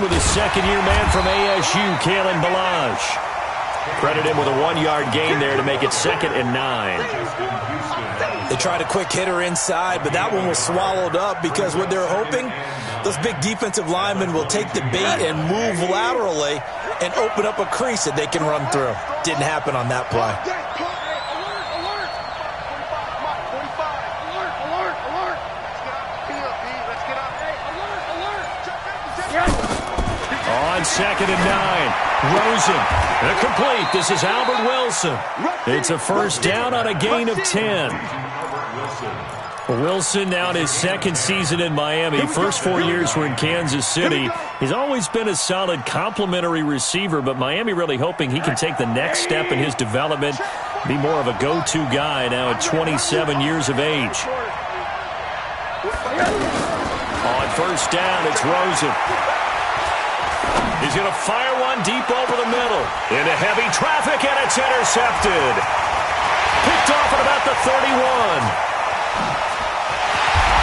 With his second-year man from ASU, Kalen Ballage. Credit him with a 1-yard gain there to make it 2nd and 9. They tried a quick hitter inside, but that one was swallowed up because what they're hoping, those big defensive linemen will take the bait and move laterally and open up a crease that they can run through. Didn't happen on that play. On 2nd and 9, Rosen, complete. This is Albert Wilson. It's a first down on a gain of 10. Wilson now in his 2nd season in Miami. First 4 years were in Kansas City. He's always been a solid complementary receiver, but Miami really hoping he can take the next step in his development, be more of a go-to guy now at 27 years of age. On first down, it's Rosen. He's going to fire one deep over the middle. Into heavy traffic, and it's intercepted. Picked off at about the 31.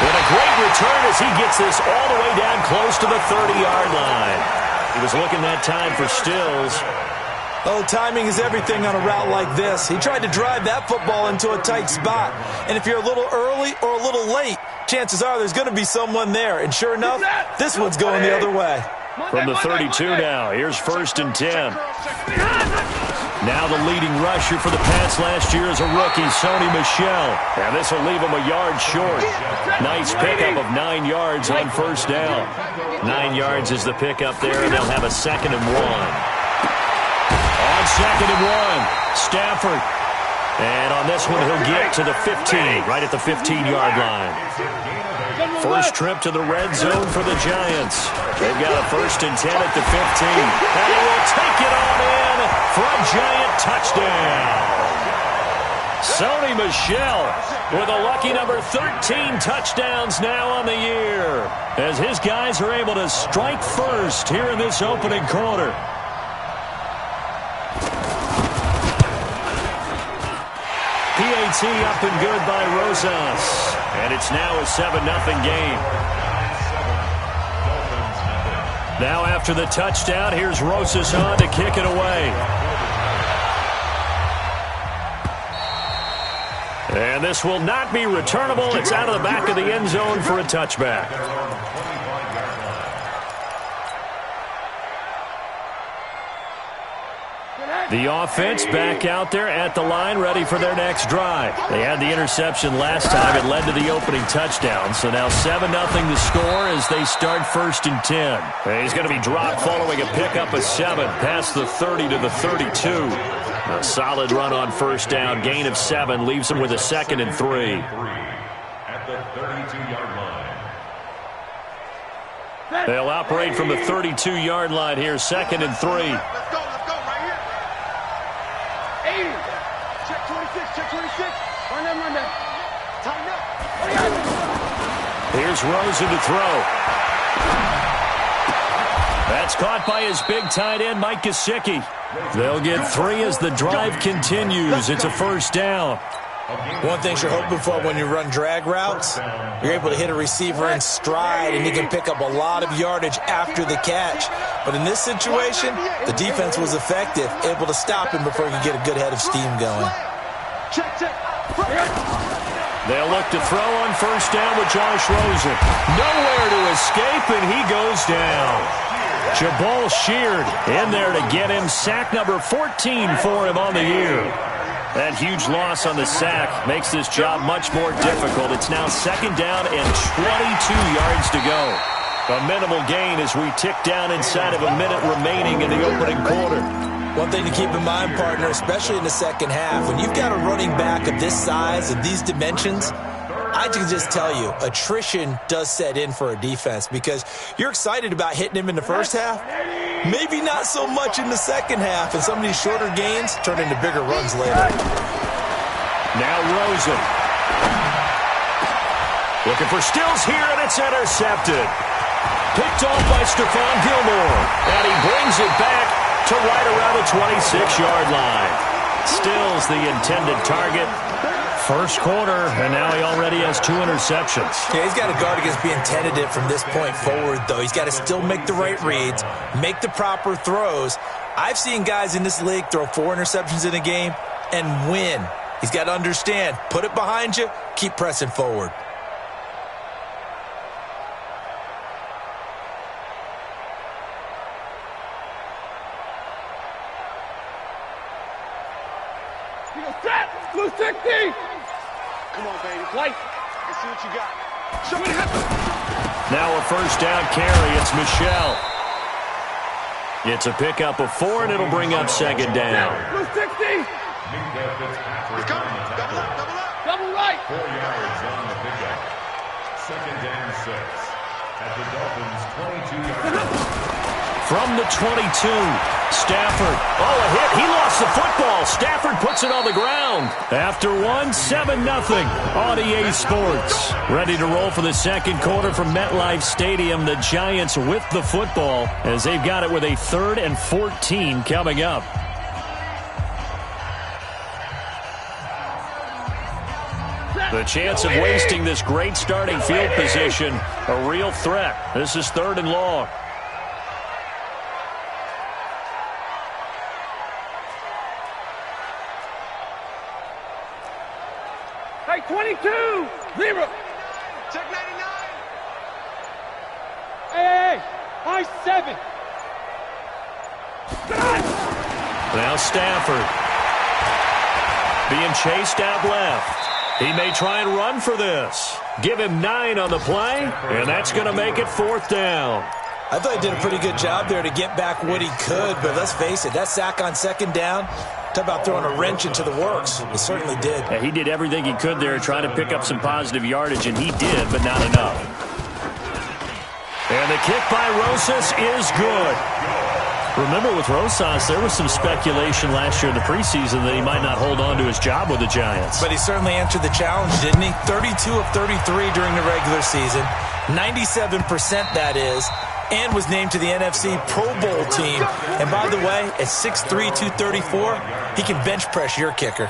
And a great return as he gets this all the way down close to the 30-yard line. He was looking that time for Stills. Oh, timing is everything on a route like this. He tried to drive that football into a tight spot. And if you're a little early or a little late, chances are there's going to be someone there. And sure enough, this one's going the other way. From the 32 now, here's 1st and 10. Now the leading rusher for the Pats last year is a rookie, Sony Michel. And this will leave him a yard short. Nice pickup of 9 yards on first down. 9 yards is the pickup there, and they'll have a 2nd and 1. On 2nd and 1, Stafford. And on this one, he'll get to the 15, right at the 15-yard line. First trip to the red zone for the Giants. They've got a 1st and 10 at the 15. And he will take it on in for a Giant touchdown. Sony Michel with a lucky number 13 touchdowns now on the year, as his guys are able to strike first here in this opening quarter. PAT up and good by Rosas. And it's now a 7-0 game. Now after the touchdown, here's Rosas on to kick it away. And this will not be returnable. It's out of the back of the end zone for a touchback. The offense back out there at the line, ready for their next drive. They had the interception last time. It led to the opening touchdown. So now 7-0 the score as they start 1st and 10. And he's going to be dropped following a pickup of 7 past the 30 to the 32. A solid run on first down. Gain of 7 leaves him with a 2nd and 3. At the 32-yard line. They'll operate from the 32-yard line here. 2nd and 3. Here's Rosen to throw. That's caught by his big tight end, Mike Gesicki. They'll get 3 as the drive continues. It's a first down. One thing you're hoping for when you run drag routes, you're able to hit a receiver in stride, and he can pick up a lot of yardage after the catch. But in this situation, the defense was effective, able to stop him before he could get a good head of steam going. They'll look to throw on first down with Josh Rosen. Nowhere to escape, and he goes down. Jabal Sheard in there to get him. Sack number 14 for him on the year. That huge loss on the sack makes this job much more difficult. It's now 2nd down and 22 yards to go. A minimal gain as we tick down inside of a minute remaining in the opening quarter. One thing to keep in mind, partner, especially in the second half, when you've got a running back of this size and these dimensions, I can just tell you, attrition does set in for a defense because you're excited about hitting him in the first half. Maybe not so much in the second half, and some of these shorter gains turn into bigger runs later. Now Rosen. Looking for Stills here, and it's intercepted. Picked off by Stephon Gilmore. And he brings it back to right around the 26-yard line. Stills the intended target. First quarter, and now he already has 2 interceptions. Yeah, he's got to guard against being tentative from this point forward, though. He's got to still make the right reads, make the proper throws. I've seen guys in this league throw 4 interceptions in a game and win. He's got to understand, put it behind you, keep pressing forward. Blue 60! Come on, baby. Play. Let's see what you got. Show me now a first down carry. It's Michel. It's a pickup of 4, and it'll bring up second down. Blue 60! He's coming. Double up, double up. Double right. 4 yards on the pickup. Second down 6 at the Dolphins' 22-yard line. From the 22, Stafford. Oh, a hit. He lost the football. Stafford puts it on the ground. After 1, 7-0 on EA Sports. Ready to roll for the second quarter from MetLife Stadium. The Giants with the football as they've got it with a 3rd and 14 coming up. The chance of wasting this great starting field position, a real threat. This is 3rd and long. Hey, 22! 0! Check 99! Hey! I-7! Now Stafford being chased out left. He may try and run for this. Give him 9 on the play, and that's going to make it 4th down. I thought he did a pretty good job there to get back what he could, but let's face it, that sack on second down, talk about throwing a wrench into the works. He certainly did. Yeah, he did everything he could there trying to pick up some positive yardage, and he did, but not enough. And the kick by Rosas is good. Remember, with Rosas, there was some speculation last year in the preseason that he might not hold on to his job with the Giants. But he certainly answered the challenge, didn't he? 32 of 33 during the regular season, 97% that is, and was named to the NFC Pro Bowl team. And by the way, at 6'3", 234, he can bench press your kicker.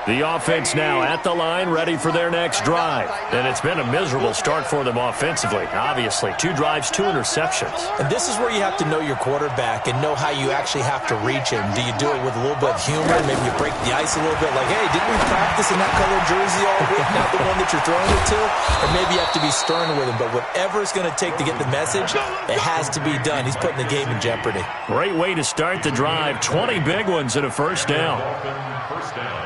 The offense now at the line, ready for their next drive. And it's been a miserable start for them offensively. Obviously, 2 drives, 2 interceptions. And this is where you have to know your quarterback and know how you actually have to reach him. Do you do it with a little bit of humor? Maybe you break the ice a little bit, like, hey, didn't we practice in that colored jersey all week, not the one that you're throwing it to? Or maybe you have to be stern with him. But whatever it's going to take to get the message, it has to be done. He's putting the game in jeopardy. Great way to start the drive. 20 big ones and a first down. First down.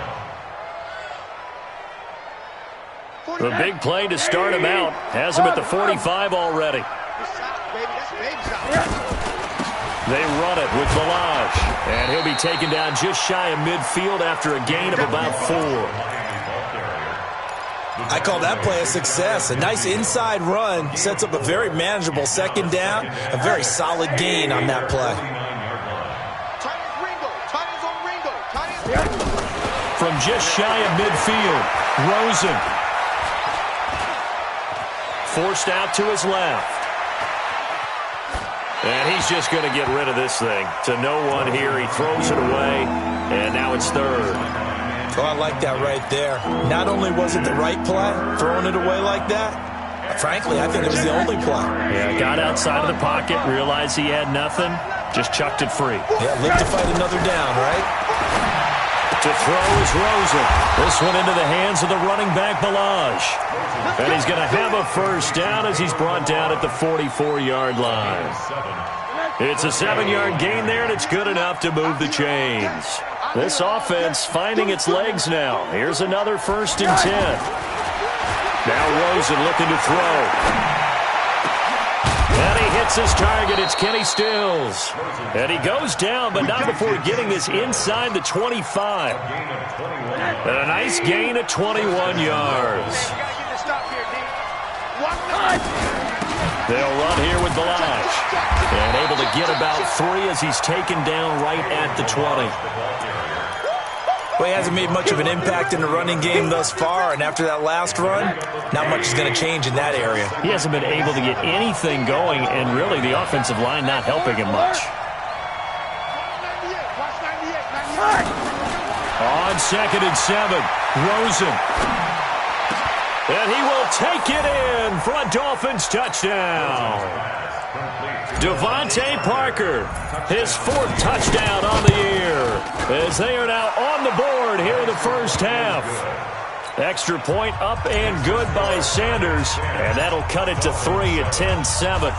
The big play to start him out. Has him at the 45 already. They run it with Balaj. And he'll be taken down just shy of midfield after a gain of about 4. I call that play a success. A nice inside run sets up a very manageable second down. A very solid gain on that play. From just shy of midfield, Rosen. Forced out to his left. And he's just going to get rid of this thing. To no one here. He throws it away. And now it's 3rd. Oh, I like that right there. Not only was it the right play, throwing it away like that, frankly, I think it was the only play. Yeah, got outside of the pocket, realized he had nothing, just chucked it free. Yeah, live to fight another down, right? To throw is Rosen. This one into the hands of the running back, Balaj. And he's going to have a first down as he's brought down at the 44-yard line. It's a 7-yard gain there, and it's good enough to move the chains. This offense finding its legs now. Here's another 1st and 10. Now Rosen looking to throw. And he hits his target. It's Kenny Stills. And he goes down, but not before getting this inside the 25. And a nice gain of 21 yards. They'll run here with Balaj. And able to get about 3 as he's taken down right at the 20. Well, he hasn't made much of an impact in the running game thus far, and after that last run, not much is going to change in that area. He hasn't been able to get anything going, and really the offensive line not helping him much. On 2nd and 7, Rosen. And he will take it in for a Dolphins touchdown. Devontae Parker, his 4th touchdown on the year, as they are now on the board here in the first half. Extra point up and good by Sanders, and that'll cut it to 3 at 10-7.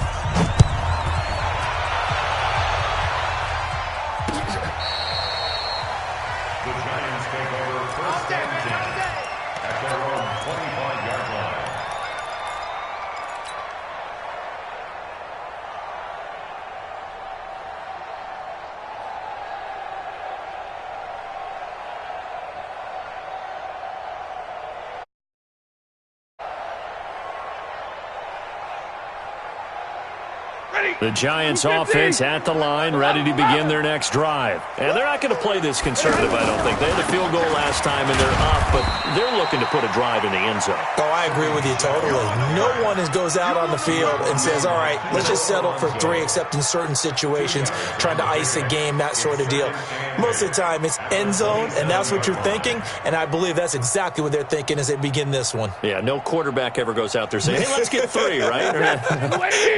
The Giants offense at the line, ready to begin their next drive. And they're not going to play this conservative, I don't think. They had a field goal last time, and they're up, but they're looking to put a drive in the end zone. Oh, I agree with you totally. No one goes out on the field and says, all right, let's just settle for 3, except in certain situations, trying to ice a game, that sort of deal. Most of the time, it's end zone, and that's what you're thinking, and I believe that's exactly what they're thinking as they begin this one. Yeah, no quarterback ever goes out there saying, hey, let's get 3, right?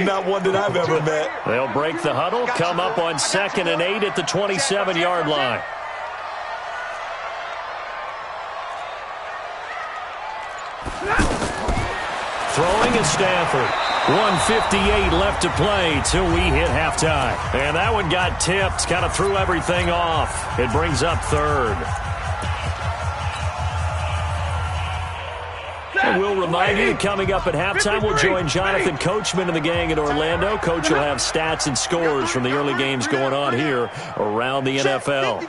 Not one that I've ever met. They'll break the huddle, come up on 2nd and 8 at the 27-yard line. Throwing is Stafford. 1:58 left to play till we hit halftime. And that one got tipped, kind of threw everything off. It brings up 3rd. And we'll remind you, coming up at halftime, we'll join Jonathan Coachman and the gang in Orlando. Coach will have stats and scores from the early games going on here around the NFL.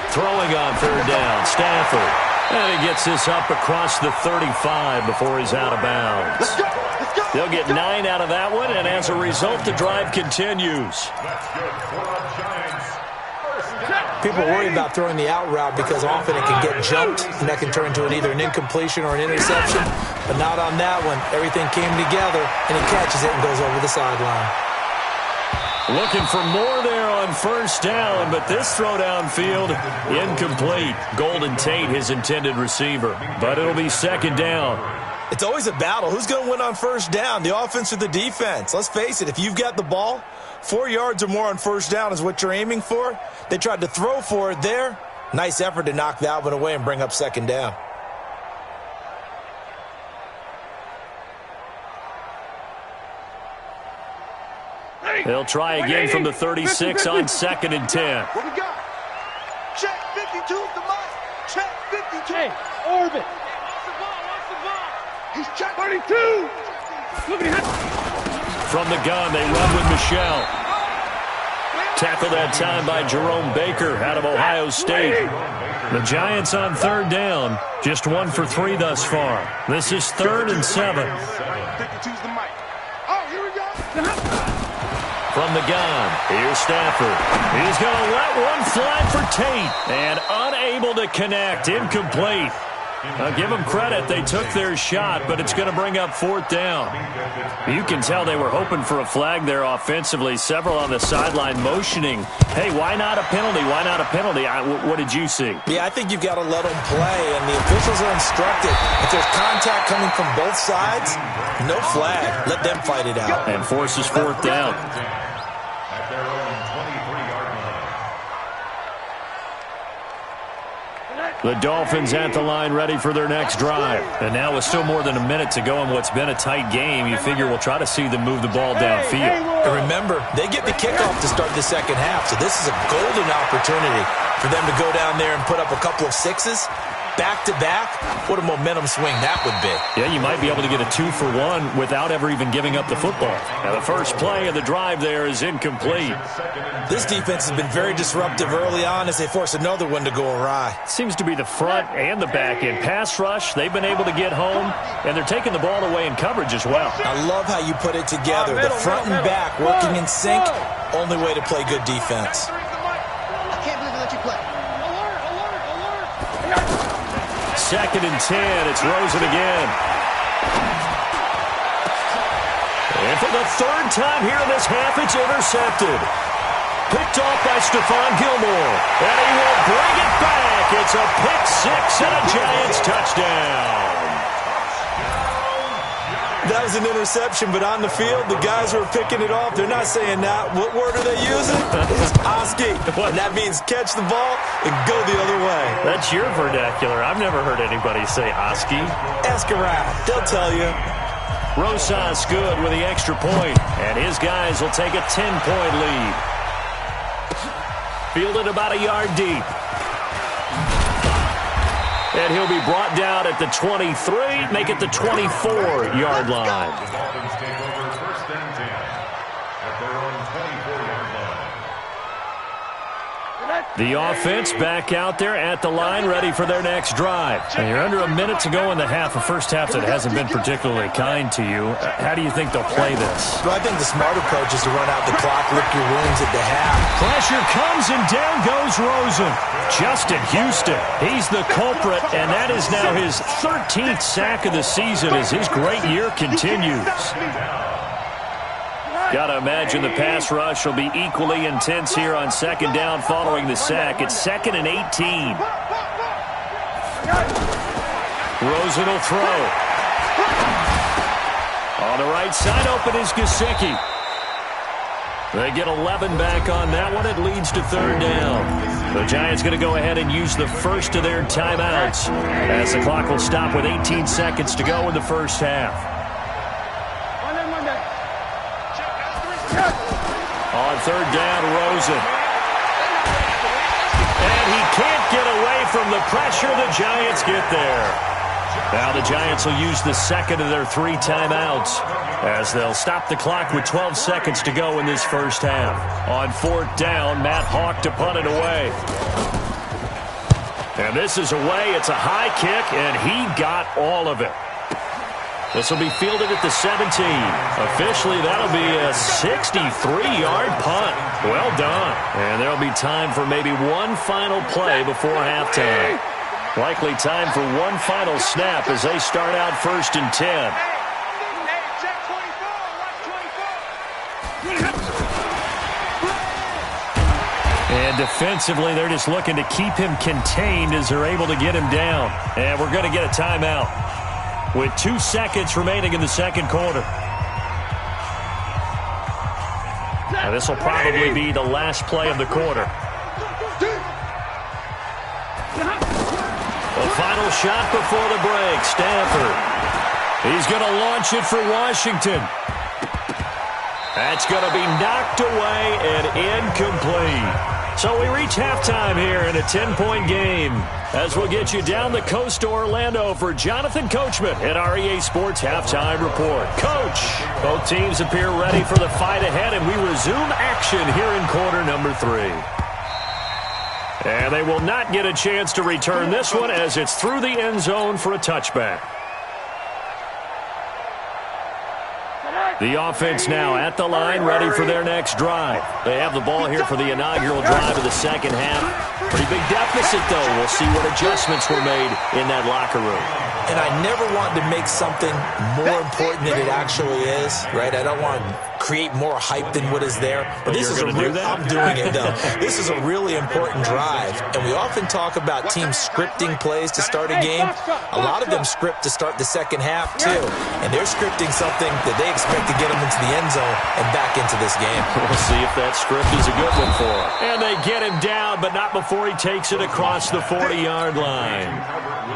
Throwing on 3rd down, Stafford. And he gets this up across the 35 before he's out of bounds. They'll get 9 out of that one, and as a result, the drive continues. People worry about throwing the out route because often it can get jumped, and that can turn into either an incompletion or an interception. But not on that one. Everything came together, and he catches it and goes over the sideline. Looking for more there on 1st down, but this throw downfield, incomplete. Golden Tate, his intended receiver. But it'll be 2nd down. It's always a battle. Who's going to win on 1st down, the offense or the defense? Let's face it, if you've got the ball, 4 yards or more on 1st down is what you're aiming for. They tried to throw for it there. Nice effort to knock that one away and bring up 2nd down. They'll try again from the 36 on 2nd and 10. What we got? Check 52 the mic. Check 52. Hey, Orbit. What's the ball? He's check 32. From the gun, they run with Michelle. Tackled that time by Jerome Baker out of Ohio State. The Giants on 3rd down. Just 1 for 3 thus far. This is 3rd and 7. 52's the mic. Oh, here we go. From the gun, here's Stafford. He's going to let one fly for Tate. And unable to connect. Incomplete. I'll give them credit. They took their shot, but it's going to bring up 4th down. You can tell they were hoping for a flag there offensively. Several on the sideline motioning. Hey, why not a penalty? Why not a penalty? What did you see? Yeah, I think you've got to let them play, and the officials are instructed. If there's contact coming from both sides, no flag. Let them fight it out. And forces 4th down. At their own 23-yard line. The Dolphins at the line ready for their next drive. And now with still more than a minute to go in what's been a tight game, you figure we'll try to see them move the ball downfield. And remember, they get the kickoff to start the 2nd half, so this is a golden opportunity for them to go down there and put up a couple of 6s. Back-to-back, what a momentum swing that would be. Yeah, you might be able to get a 2-for-1 without ever even giving up the football. Now, the first play of the drive there is incomplete. This defense has been very disruptive early on as they force another one to go awry. Seems to be the front and the back end. Pass rush, they've been able to get home, and they're taking the ball away in coverage as well. I love how you put it together. The front and back working in sync, only way to play good defense. I can't believe they let you play. 2nd and 10, it's Rosen again. And for the 3rd time here in this half, it's intercepted. Picked off by Stephon Gilmore. And he will bring it back. It's a pick six and a Giants touchdown. That was an interception, but on the field, the guys who are picking it off, they're not saying that. What word are they using? It's Oski. And that means catch the ball and go the other way. That's your vernacular. I've never heard anybody say Oski. Ask around. They'll tell you. Rosas good with the extra point, and his guys will take a 10-point lead. Fielded about a yard deep. And he'll be brought down at the 23, make it the 24-yard line. The Dolphins take over first and 10 at their own 24-yard line. The offense back out there at the line, ready for their next drive. And you're under a minute to go in the half, a first half that hasn't been particularly kind to you. How do you think they'll play this? Well, I think the smart approach is to run out the clock, lick your wounds at the half. Pressure comes, and down goes Rosen. Justin Houston, he's the culprit, and that is now his 13th sack of the season as his great year continues. Got to imagine the pass rush will be equally intense here on second down following the sack. It's 2nd and 18. Rosen will throw. On the right side, open is Gesicki. They get 11 back on that one. It leads to third down. The Giants going to go ahead and use the first of their timeouts as the clock will stop with 18 seconds to go in the first half. On third down, Rosen. And he can't get away from the pressure. The Giants get there. Now the Giants will use the second of their 3 timeouts as they'll stop the clock with 12 seconds to go in this first half. On fourth down, Matt Hawk to punt it away. And this is away. It's a high kick, and he got all of it. This will be fielded at the 17. Officially, that'll be a 63-yard punt. Well done. And there'll be time for maybe one final play before halftime. Likely time for one final snap as they start out 1st and 10. And defensively, they're just looking to keep him contained as they're able to get him down. And we're going to get a timeout with 2 seconds remaining in the second quarter. Now, this will probably be the last play of the quarter. The final shot before the break, Stafford. He's going to launch it for Washington. That's going to be knocked away and incomplete. So we reach halftime here in a 10-point game as we'll get you down the coast to Orlando for Jonathan Coachman at our EA Sports Halftime Report. Coach, both teams appear ready for the fight ahead, and we resume action here in quarter number 3. And they will not get a chance to return this one as it's through the end zone for a touchback. The offense now at the line, ready for their next drive. They have the ball here for the inaugural drive of the second half. Pretty big deficit, though. We'll see what adjustments were made in that locker room. And I never want to make something more important than it actually is, right? I don't want to create more hype than what is there. But this is I'm doing it, though. This is a really important drive. And we often talk about teams scripting plays to start a game. A lot of them script to start the second half, too. And they're scripting something that they expect to get them into the end zone and back into this game. We'll see if that script is a good one for him. And they get him down, but not before he takes it across the 40-yard line.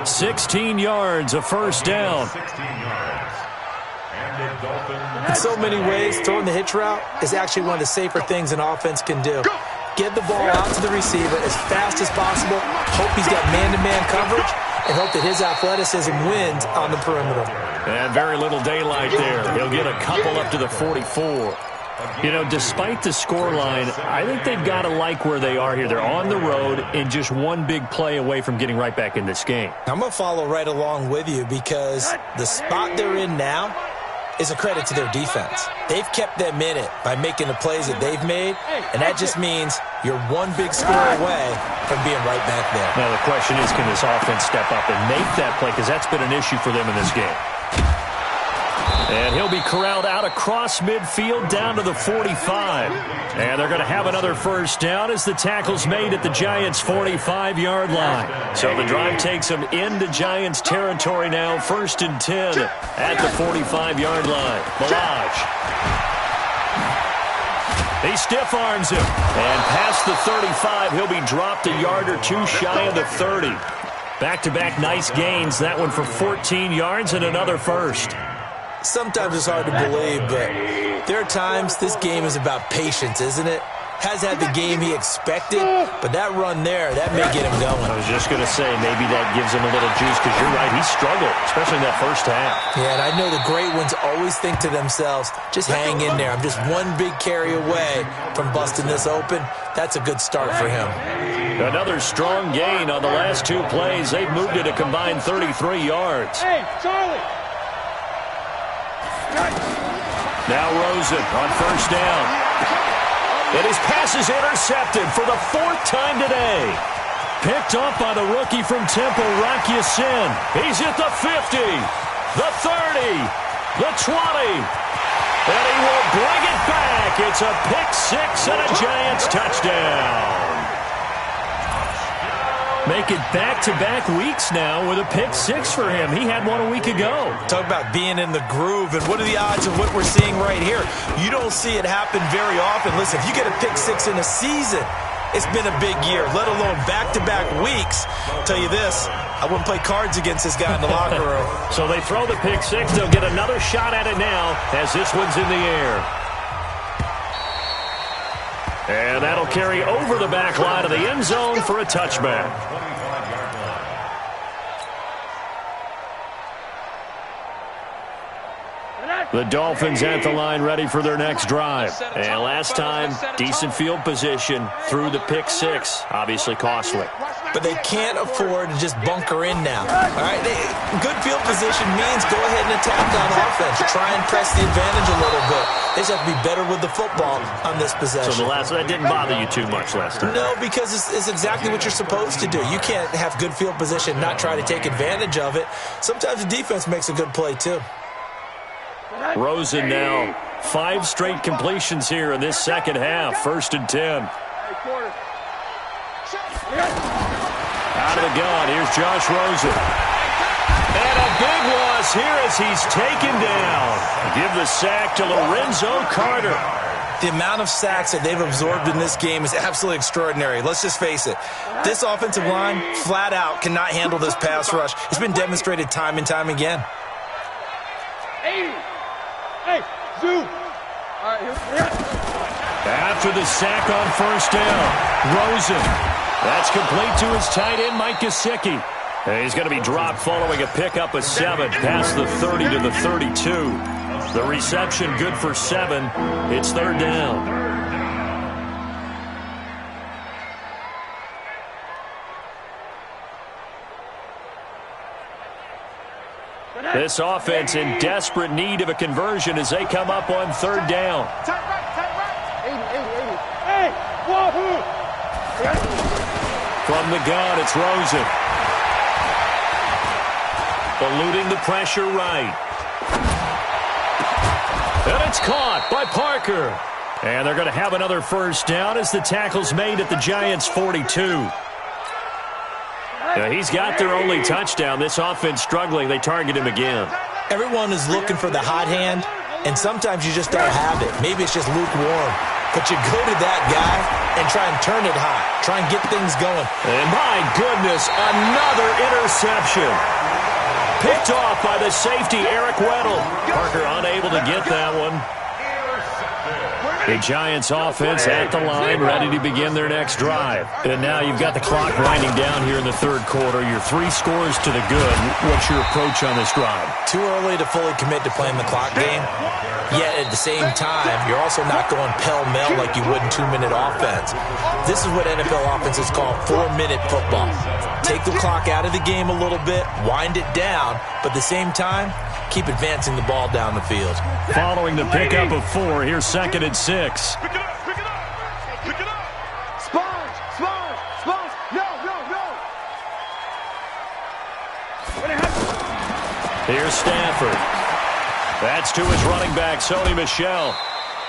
16 yards, a first down. In so many ways, throwing the hitch route is actually one of the safer things an offense can do. Get the ball out to the receiver as fast as possible, hope he's got man-to-man coverage, and hope that his athleticism wins on the perimeter. And very little daylight there. He'll get a couple up to the 44. You know, despite the scoreline, I think they've got to like where they are here. They're on the road and just one big play away from getting right back in this game. I'm going to follow right along with you because the spot they're in now is a credit to their defense. They've kept them in it by making the plays that they've made, and that just means you're one big score away from being right back there. Now, the question is, can this offense step up and make that play? Because that's been an issue for them in this game. And he'll be corralled out across midfield down to the 45. And they're going to have another first down as the tackle's made at the Giants' 45-yard line. So the drive takes them into Giants territory now, 1st and 10 at the 45-yard line. Ballage. He stiff arms him. And past the 35, he'll be dropped a yard or two shy of the 30. Back-to-back nice gains. That one for 14 yards and another first. Sometimes it's hard to believe, but there are times this game is about patience, isn't it? Has had the game he expected, but that run there, that may get him going. I was just going to say, maybe that gives him a little juice, because you're right, he struggled, especially in that first half. Yeah, and I know the great ones always think to themselves, just hang in there. I'm just one big carry away from busting this open. That's a good start for him. Another strong gain on the last two plays. They've moved it a combined 33 yards. Hey, Charlie! Now Rosen on first down. And his pass is intercepted for the 4th time today. Picked up by the rookie from Temple, Rock Ya-Sin. He's at the 50, the 30, the 20. And he will bring it back. It's a pick six and a Giants touchdown. Make it back-to-back weeks now with a pick six for him. He had one a week ago. Talk about being in the groove, and what are the odds of what we're seeing right here? You don't see it happen very often. Listen, if you get a pick six in a season, it's been a big year, let alone back-to-back weeks. I'll tell you this, I wouldn't play cards against this guy in the locker room. So they throw the pick six. They'll get another shot at it now as this one's in the air. And that'll carry over the back line of the end zone for a touchback. The Dolphins at the line ready for their next drive. And last time, decent field position through the pick six. Obviously costly. But they can't afford to just bunker in now. All right, good field position means go ahead and attack on offense. Try and press the advantage a little bit. They just have to be better with the football on this possession. So that didn't bother you too much last time? No, because it's exactly what you're supposed to do. You can't have good field position, not try to take advantage of it. Sometimes the defense makes a good play too. Rosen now 5 straight completions here in this second half. 1st and 10. Out of the gun, here's Josh Rosen. And a big loss here as he's taken down. Give the sack to Lorenzo Carter. The amount of sacks that they've absorbed in this game is absolutely extraordinary. Let's just face it. This offensive line, flat out, cannot handle this pass rush. It's been demonstrated time and time again. Hey, Zoo. After the sack on first down, Rosen. That's complete to his tight end, Mike Gesicki. And he's going to be dropped following a pickup of 7 past the 30 to the 32. The reception good for 7. It's 3rd down. This offense in desperate need of a conversion as they come up on 3rd down. Tight right. 80. Hey, wahoo! From the gun, it's Rosen. Eluding the pressure right. And it's caught by Parker. And they're going to have another first down as the tackle's made at the Giants' 42. Now, he's got their only touchdown. This offense struggling. They target him again. Everyone is looking for the hot hand, and sometimes you just don't have it. Maybe it's just lukewarm. But you go to that guy and try and turn it hot. Try and get things going. And my goodness, another interception. Picked off by the safety, Eric Weddle. Parker unable to get that one. The Giants offense at the line, ready to begin their next drive. And now you've got the clock winding down here in the 3rd quarter. You're 3 scores to the good. What's your approach on this drive? Too early to fully commit to playing the clock game. Yet at the same time, you're also not going pell-mell like you would in 2-minute offense. This is what NFL offenses call 4-minute football. Take the clock out of the game a little bit, wind it down, but at the same time, keep advancing the ball down the field. Following the pickup of 4, here's 2nd and 6. Pick it up. Sponge. No. Here's Stafford. That's to his running back, Sony Michel.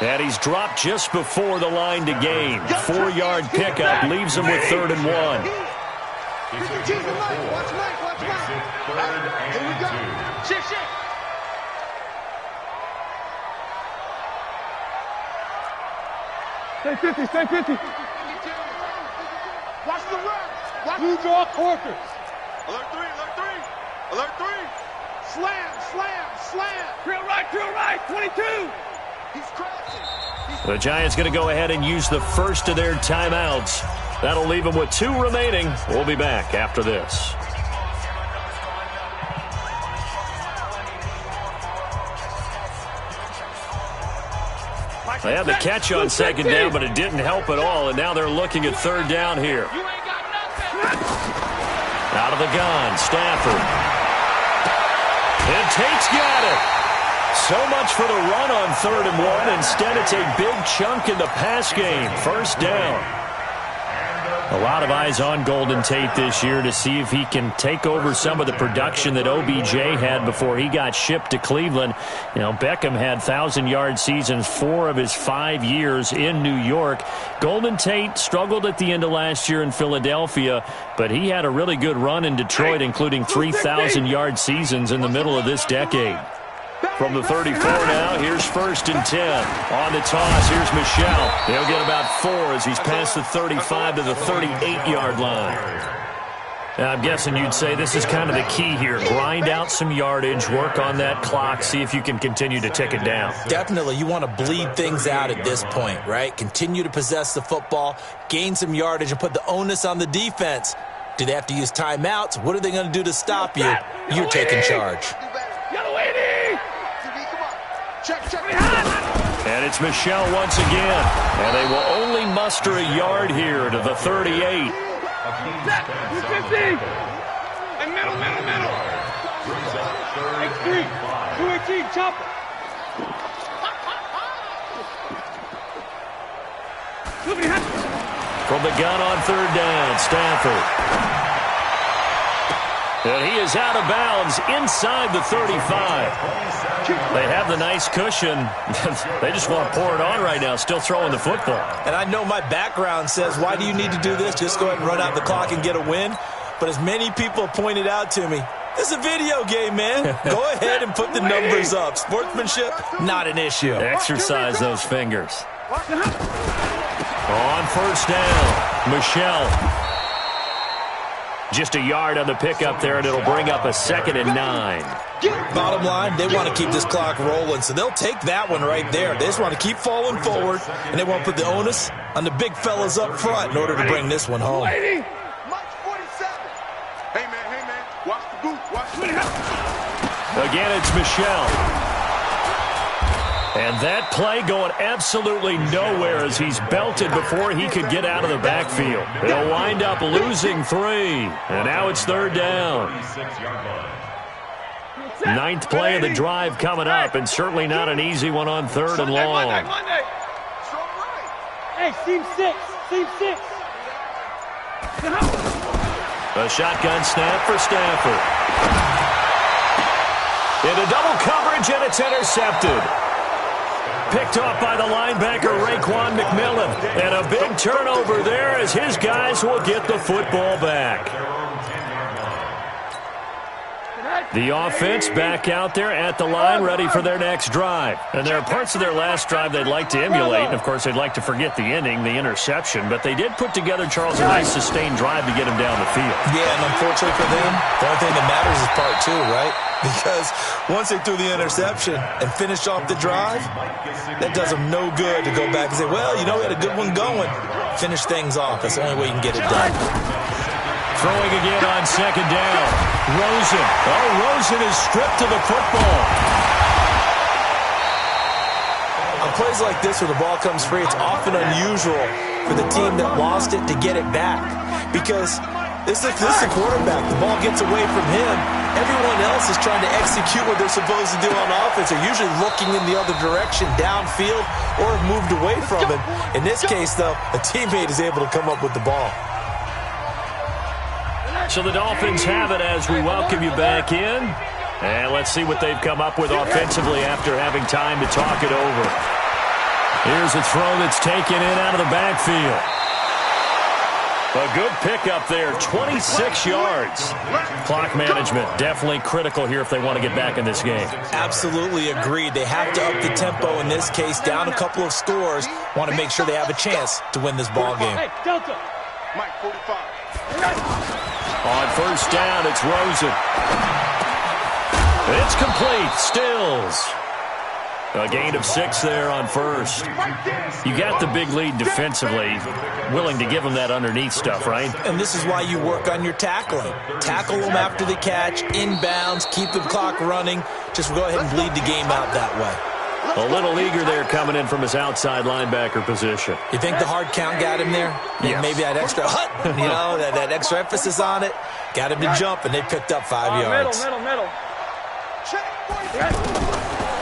And he's dropped just before the line to gain. 4-yard pickup leaves him with 3rd and 1. Watch Mike. Here we go. Shit. Stay 50. Watch the run. Blue draw quarters. Alert 3. Slam. Drill right, 22. He's crashing. The Giants going to go ahead and use the first of their timeouts. That'll leave them with 2 remaining. We'll be back after this. They had the catch on 2nd down, but it didn't help at all, and now they're looking at 3rd down here. Out of the gun, Stafford. And Tate's got it. So much for the run on 3rd and 1. Instead, it's a big chunk in the pass game. 1st down. A lot of eyes on Golden Tate this year to see if he can take over some of the production that OBJ had before he got shipped to Cleveland. You know, Beckham had 1,000-yard seasons 4 of his 5 years in New York. Golden Tate struggled at the end of last year in Philadelphia, but he had a really good run in Detroit, including 3,000-yard seasons in the middle of this decade. From the 34 now, here's 1st and 10. On the toss, here's Michel. He'll get about 4 as he's past the 35 to the 38-yard line. Now, I'm guessing you'd say this is kind of the key here. Grind out some yardage, work on that clock, see if you can continue to tick it down. Definitely, you want to bleed things out at this point, right? Continue to possess the football, gain some yardage, and put the onus on the defense. Do they have to use timeouts? What are they going to do to stop you? You're taking charge. And it's Michel once again. And they will only muster a yard here to the 38. 250. And middle. X3. 218. Chopper. From the gun on 3rd down, Stafford. And he is out of bounds inside the 35. They have the nice cushion. They just want to pour it on right now, still throwing the football. And I know my background says, why do you need to do this? Just go ahead and run out the clock and get a win. But as many people pointed out to me, this is a video game, man. Go ahead and put the numbers up. Sportsmanship, not an issue. Exercise those fingers. On 1st down, Michel. Just a yard on the pickup there, and it'll bring up a 2nd and 9. Bottom line, they want to keep this clock rolling, so they'll take that one right there. They just want to keep falling forward, and they want to put the onus on the big fellas up front in order to bring this one home. Mike 47. Hey, man. Watch the boot. Again, it's Michel. And that play going absolutely nowhere as he's belted before he could get out of the backfield. They'll wind up losing 3. And now it's 3rd down. 9th play of the drive coming up, and certainly not an easy one on 3rd and long. Monday. Hey, seam 6. A shotgun snap for Stafford. Into double coverage, and it's intercepted. Picked off by the linebacker, Raekwon McMillan. And a big turnover there as his guys will get the football back. The offense back out there at the line, ready for their next drive. And there are parts of their last drive they'd like to emulate. And, of course, they'd like to forget the ending, the interception. But they did put together, Charles, a nice sustained drive to get him down the field. Yeah, and unfortunately for them, the only thing that matters is part 2, right? Because once they threw the interception and finished off the drive, that does them no good to go back and say, well, you know, we had a good one going. Finish things off. That's the only way you can get it done. Throwing again on 2nd down. Rosen. Oh, Rosen is stripped to the football. On plays like this where the ball comes free, it's often unusual for the team that lost it to get it back. Because this is the quarterback. The ball gets away from him. Everyone else is trying to execute what they're supposed to do on offense. They're usually looking in the other direction, downfield, or have moved away from him. In this case, though, a teammate is able to come up with the ball. So the Dolphins have it as we welcome you back in. And let's see what they've come up with offensively after having time to talk it over. Here's a throw that's taken in out of the backfield. A good pickup there, 26 yards. Clock management definitely critical here if they want to get back in this game. Absolutely agreed. They have to up the tempo in this case, down a couple of scores. Want to make sure they have a chance to win this ball game. Hey, Delta. Mike 45. On first down, it's Rosen. It's complete. Stills. A gain of 6 there on first. You got the big lead defensively. Willing to give them that underneath stuff, right? And this is why you work on your tackling. Tackle them after the catch, inbounds, keep the clock running. Just go ahead and bleed the game out that way. A little eager there coming in from his outside linebacker position. You think the hard count got him there? Yes. Maybe that extra that extra emphasis on it. Got him to jump, and they picked up 5 yards. Middle.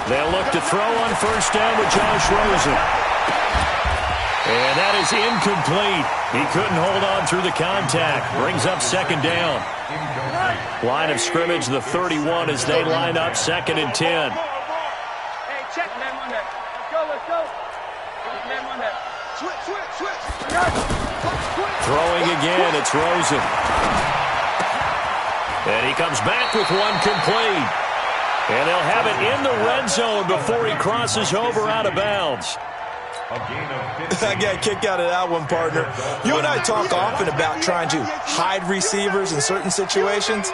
They'll look to throw on first down with Josh Rosen. And that is incomplete. He couldn't hold on through the contact. Brings up second down. Line of scrimmage, the 31 as they line up second and 10. Hey, check, man, on that. Let's go. Man, on that. Switch. Throwing again, it's Rosen. And he comes back with one complete. And they'll have it in the red zone before he crosses over out of bounds. I got a kick out of that one, partner. You and I talk often about trying to hide receivers in certain situations,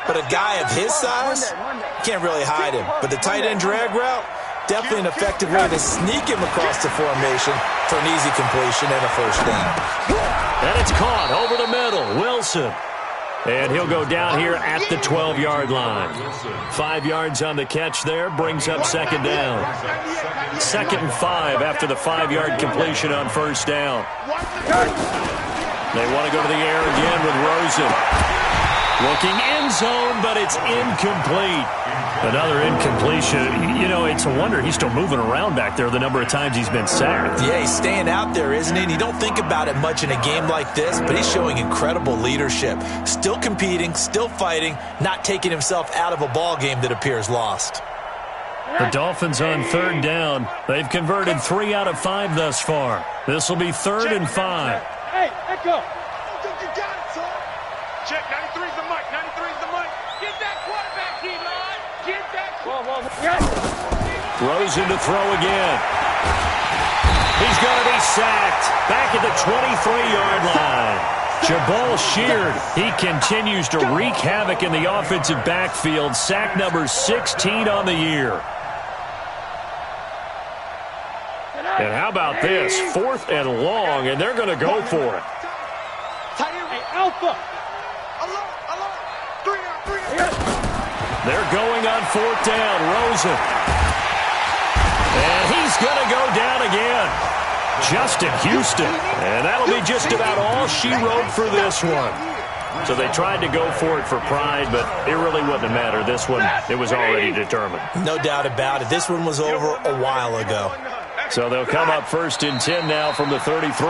but a guy of his size can't really hide him. But the tight end drag route, definitely an effective way to sneak him across the formation for an easy completion and a first down. And it's caught over the middle. Wilson. And he'll go down here at the 12-yard line. 5 yards on the catch there, brings up second down. 2nd and 5 after the 5-yard completion on first down. They want to go to the air again with Rosen. Looking end zone, but it's incomplete. Another incompletion. You know, it's a wonder he's still moving around back there the number of times he's been sacked. Yeah, he's staying out there, isn't he? And you don't think about it much in a game like this, but he's showing incredible leadership. Still competing, still fighting, not taking himself out of a ball game that appears lost. The Dolphins on third down. They've converted 3 out of 5 thus far. This will be 3rd and 5. Hey, Echo. You got it, son. Check, 93's the mic. 93's the mic. Get that quarterback, D-line. Get that. Rosen to throw again. He's going to be sacked. Back at the 23-yard line. Jabal Sheard, he continues to wreak havoc in the offensive backfield. Sack number 16 on the year. And how about this? 4th and long, and they're going to go for it. Hey, Alpha. They're going on 4th down. Rosen. And he's going to go down again. Justin Houston. And that'll be just about all she wrote for this one. So they tried to go for it for pride, but it really wouldn't have mattered. This one, it was already determined. No doubt about it. This one was over a while ago. So they'll come up 1st and 10 now from the 33.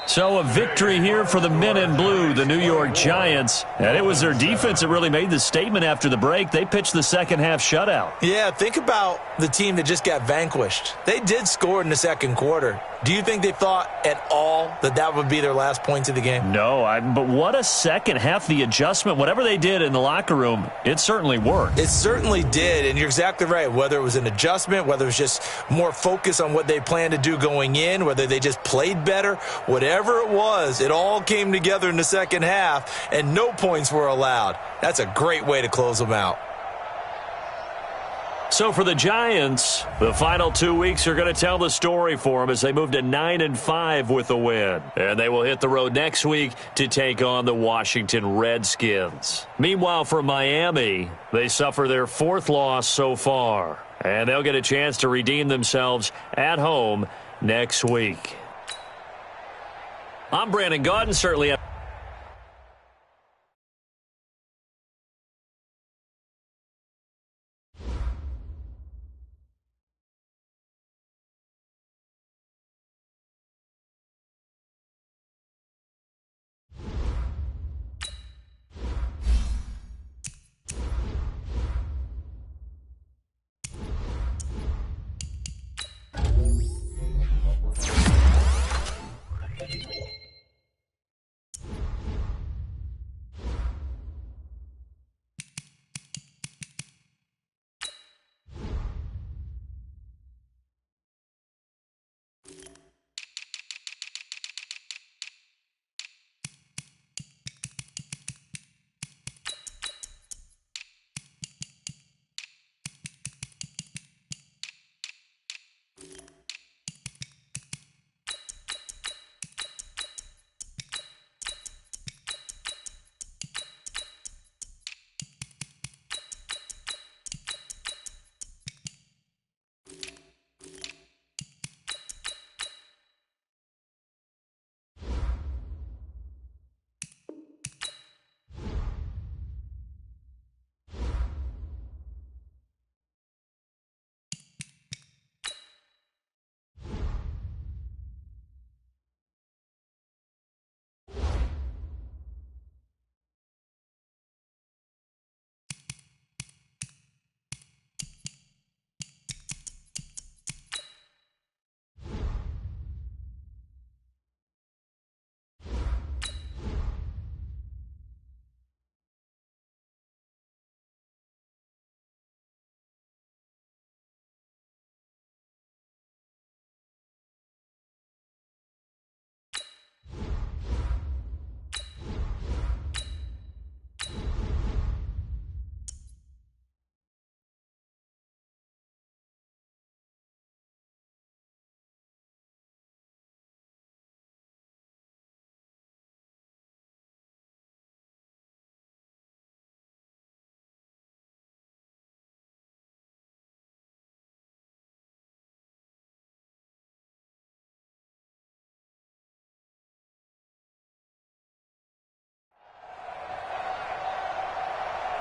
So a victory here for the men in blue, the New York Giants. And it was their defense that really made the statement after the break. They pitched the second-half shutout. Yeah, think about the team that just got vanquished. They did score in the second quarter. Do you think they thought at all that that would be their last points of the game? No, but what a second half. The adjustment, whatever they did in the locker room, it certainly worked. It certainly did, and you're exactly right. Whether it was an adjustment, whether it was just more focus on what they planned to do going in, whether they just played better, whatever it was, it all came together in the second half, and no points were allowed. That's a great way to close them out. So for the Giants, the final 2 weeks are going to tell the story for them as they move to 9-5 with a win. And they will hit the road next week to take on the Washington Redskins. Meanwhile, for Miami, they suffer their 4th loss so far. And they'll get a chance to redeem themselves at home next week. I'm Brandon Gaudin, certainly.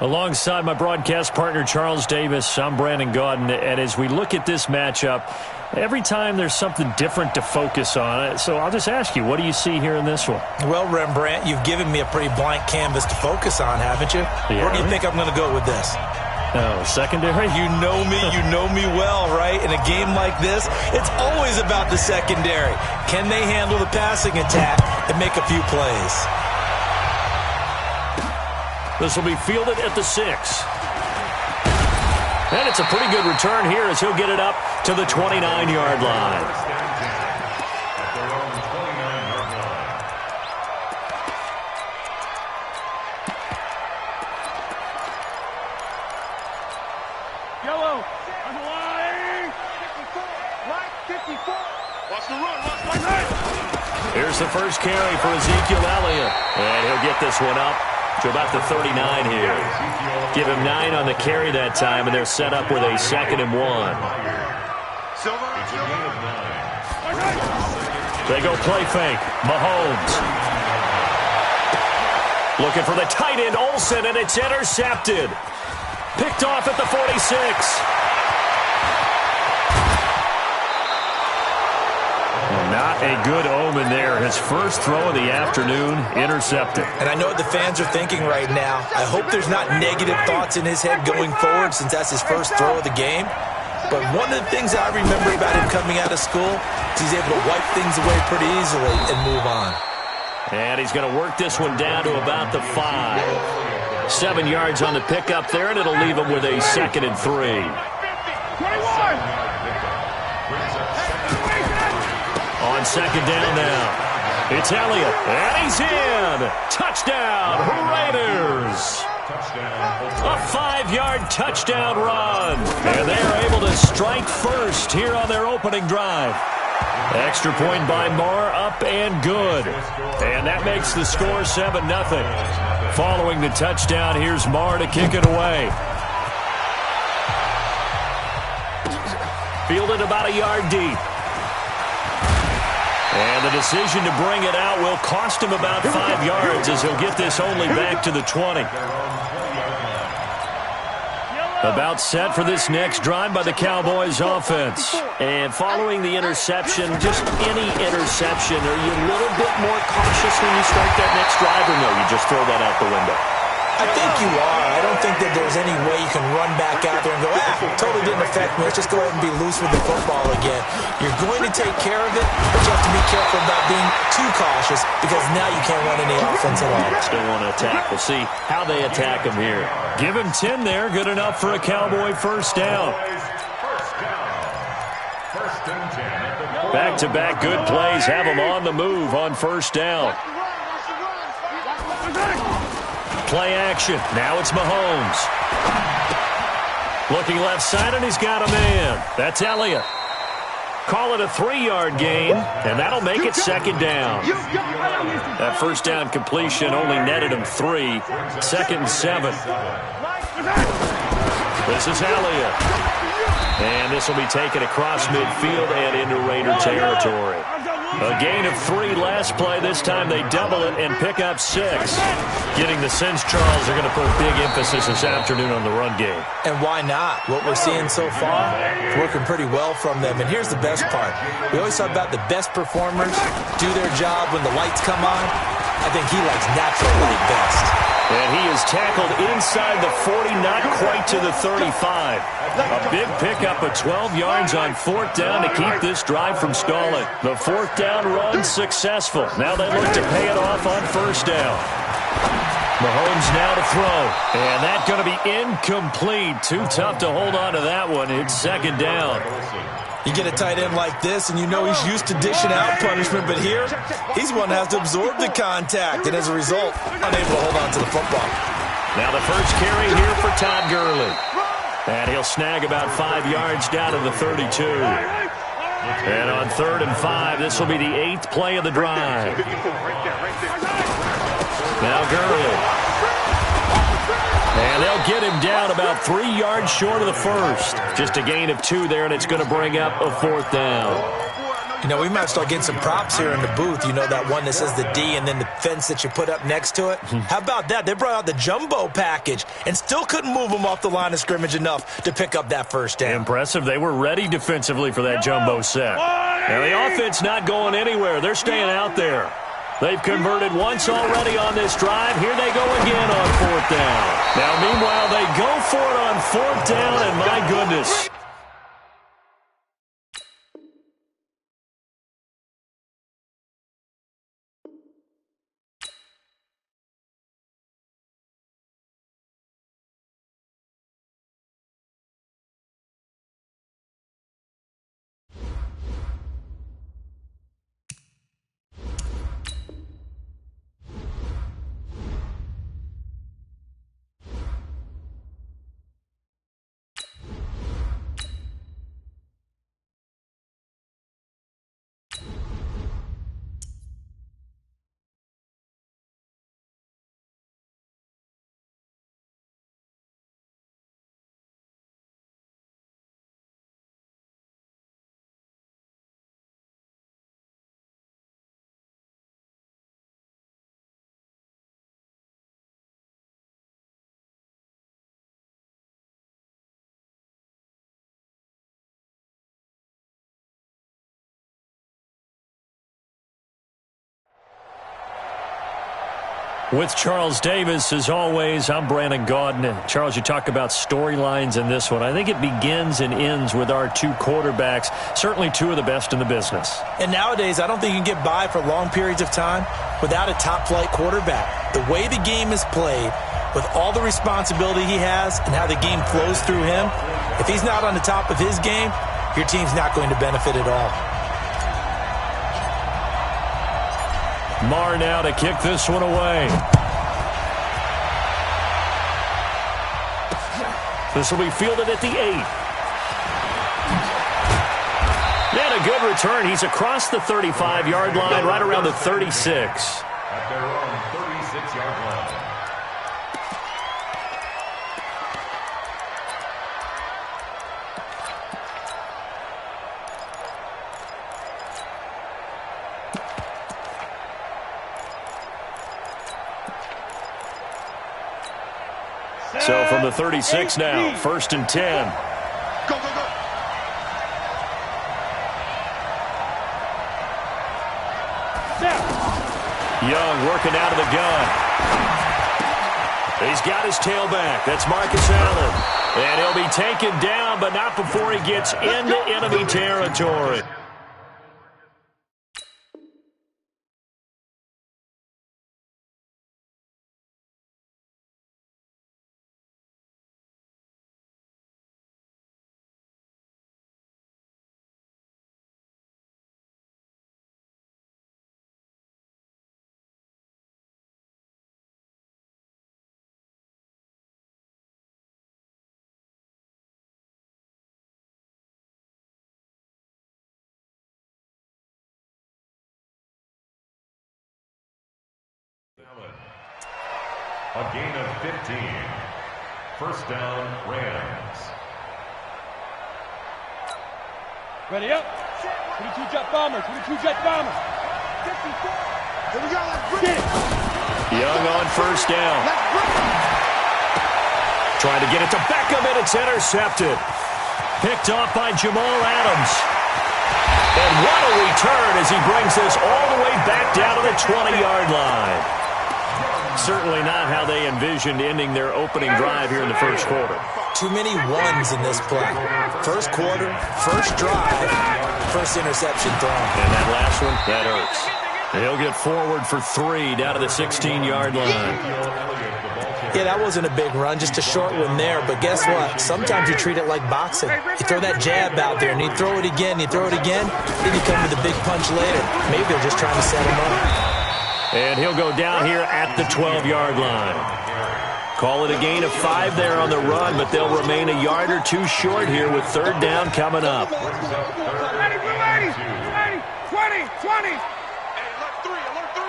Alongside my broadcast partner, Charles Davis, I'm Brandon Gaudin. And as we look at this matchup, every time there's something different to focus on. So I'll just ask you, what do you see here in this one? Well, Rembrandt, you've given me a pretty blank canvas to focus on, haven't you? Yeah. Where do you think I'm going to go with this? Oh, secondary? You know me well, right? In a game like this, it's always about the secondary. Can they handle the passing attack and make a few plays? This will be fielded at the 6. And it's a pretty good return here as he'll get it up to the 29-yard line. Yellow, on the line. 54, right, 54. Watch the run, watch the Here's the first carry for Ezekiel Elliott. And he'll get this one up to about the 39 here. Give him 9 on the carry that time, and they're set up with a 2nd and 1. They go play fake. Mahomes. Looking for the tight end, Olsen, and it's intercepted. Picked off at the 46. Not a good omen there. His first throw of the afternoon, intercepted. And I know what the fans are thinking right now. I hope there's not negative thoughts in his head going forward since that's his first throw of the game. But one of the things I remember about him coming out of school is he's able to wipe things away pretty easily and move on. And he's going to work this one down to about the 5. 7 yards on the pickup there, and it'll leave him with a 2nd and 3. 21. On 2nd down now. It's Elliott, and he's in. Touchdown, Raiders. A 5-yard touchdown run. And they're able to strike first here on their opening drive. Extra point by Marr, up and good. And that makes the score 7-0. Following the touchdown, here's Marr to kick it away. Fielded about a yard deep. And the decision to bring it out will cost him about 5 yards as he'll get this only back to the 20. About set for this next drive by the Cowboys offense. And following the interception, just any interception, are you a little bit more cautious when you start that next drive, or no, you just throw that out the window? I think you are. I don't think that there's any way you can run back out there and go, totally didn't affect me. Let's just go ahead and be loose with the football again. You're going to take care of it, but you have to be careful about being too cautious because now you can't run any offense at all. Still want to attack. We'll see how they attack him here. Give him 10 there. Good enough for a Cowboy first down. Back-to-back good plays have him on the move on first down. Play action. Now it's Mahomes. Looking left side, and he's got a man. That's Elliott. Call it a 3-yard gain, and that'll make it 2nd down. That first down completion only netted him 3. 2nd and 7. This is Elliott. And this will be taken across midfield and into Raider territory. A gain of 3 last play. This time they double it and pick up 6. Getting the sense, Charles, they're going to put big emphasis this afternoon on the run game. And why not? What we're seeing so far is working pretty well from them. And here's the best part. We always talk about the best performers do their job when the lights come on. I think he likes natural light best. And he is tackled inside the 40, not quite to the 35. A big pickup of 12 yards on 4th down to keep this drive from stalling. The 4th down run successful. Now they look to pay it off on 1st down. Mahomes now to throw. And that's going to be incomplete. Too tough to hold on to that one. It's 2nd down. You get a tight end like this, and you know he's used to dishing out punishment, but here, he's one that has to absorb the contact, and as a result, unable to hold on to the football. Now the first carry here for Todd Gurley. And he'll snag about 5 yards down to the 32. And on 3rd and 5, this will be the 8th play of the drive. Now Gurley. And they'll get him down about 3 yards short of the first. Just a gain of 2 there, and it's going to bring up a 4th down. You know, we might start getting some props here in the booth. You know, that one that says the D and then the fence that you put up next to it? How about that? They brought out the jumbo package and still couldn't move them off the line of scrimmage enough to pick up that first down. Impressive. They were ready defensively for that jumbo set. And the offense not going anywhere. They're staying out there. They've converted once already on this drive. Here they go again on 4th down. Now, meanwhile, they go for it on 4th down, and my goodness. With Charles Davis, as always, I'm Brandon Gaudin. Charles, you talk about storylines in this one. I think it begins and ends with our two quarterbacks, certainly two of the best in the business. And nowadays, I don't think you can get by for long periods of time without a top-flight quarterback. The way the game is played, with all the responsibility he has and how the game flows through him, if he's not on the top of his game, your team's not going to benefit at all. Marr now to kick this one away. This will be fielded at the 8. And a good return. He's across the 35-yard line, right around the 36. At their own 36-yard line. So from the 36 now, 1st and 10. Go, go, go. Young working out of the gun. He's got his tailback. That's Marcus Allen. And he'll be taken down, but not before he gets into enemy territory. A gain of 15. 1st down, Rams. Ready up. 22 jet bomber. 22 jet bomber. Here we go. Let's bring it. Young on 1st down. Trying to get it to Beckham, and it's intercepted. Picked off by Jamal Adams. And what a return as he brings this all the way back down to the 20-yard line. Certainly not how they envisioned ending their opening drive here in the 1st quarter. Too many ones in this play. 1st quarter, 1st drive, 1st interception thrown. And that last one, that hurts. He'll get forward for 3 down to the 16-yard line. Yeah, that wasn't a big run, just a short one there. But guess what? Sometimes you treat it like boxing. You throw that jab out there, and you throw it again, then you come to the big punch later. Maybe they're just trying to set him up. And he'll go down here at the 12-yard line. Call it a gain of 5 there on the run, but they'll remain a yard or two short here with 3rd down coming up. 20, 20. Hey, alert 3, alert 3.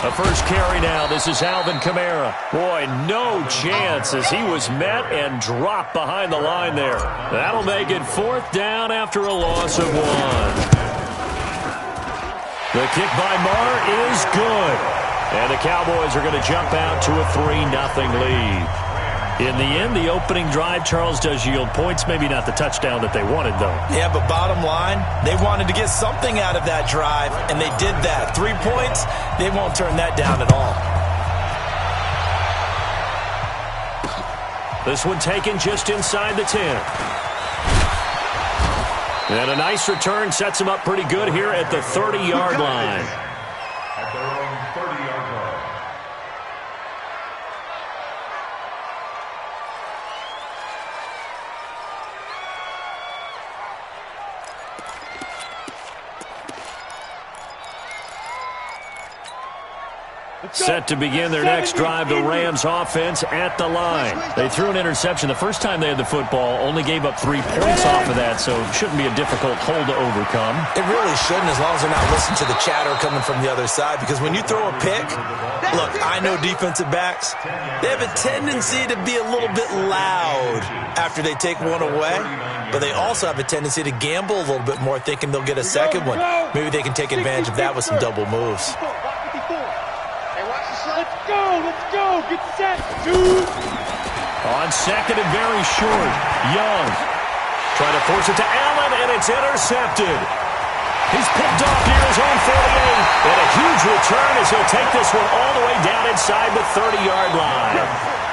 A first carry now. This is Alvin Kamara. Boy, no chance as he was met and dropped behind the line there. That'll make it 4th down after a loss of 1. The kick by Marr is good. And the Cowboys are going to jump out to a 3-0 lead. In the end, the opening drive, Charles, does yield points. Maybe not the touchdown that they wanted, though. Yeah, but bottom line, they wanted to get something out of that drive, and they did that. 3 points, they won't turn that down at all. This one taken just inside the 10. And a nice return sets him up pretty good here at the 30-yard line. At their own 30-yard line. Set to begin their next drive, the Rams offense at the line. They threw an interception the first time they had the football, only gave up 3 points off of that, so it shouldn't be a difficult hole to overcome. It really shouldn't, as long as they're not listening to the chatter coming from the other side, because when you throw a pick, look, I know defensive backs, they have a tendency to be a little bit loud after they take one away, but they also have a tendency to gamble a little bit more, thinking they'll get a second one. Maybe they can take advantage of that with some double moves. Let's go, get set, dude. On second and very short, Young trying to force it to Allen, and it's intercepted. He's picked off near his own 48, and a huge return as he'll take this one all the way down inside the 30-yard line.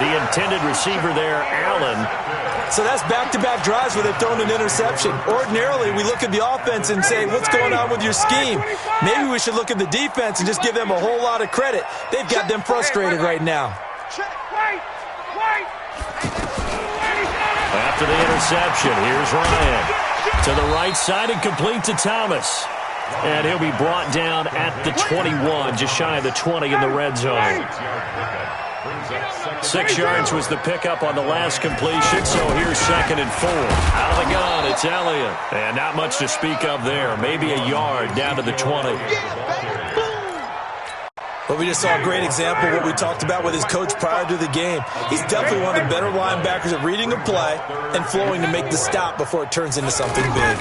The intended receiver there, Allen. So that's back-to-back drives where they've thrown an interception. Ordinarily, we look at the offense and say, what's going on with your scheme? Maybe we should look at the defense and just give them a whole lot of credit. They've got them frustrated right now. After the interception, here's Ryan. To the right side and complete to Thomas. And he'll be brought down at the 21, just shy of the 20 in the red zone. 6 yards was the pickup on the last completion, so here's 2nd and 4. Out of the gun, it's Elliott. And not much to speak of there. Maybe a yard down to the 20. But we just saw a great example of what we talked about with his coach prior to the game. He's definitely one of the better linebackers at reading a play and flowing to make the stop before it turns into something big.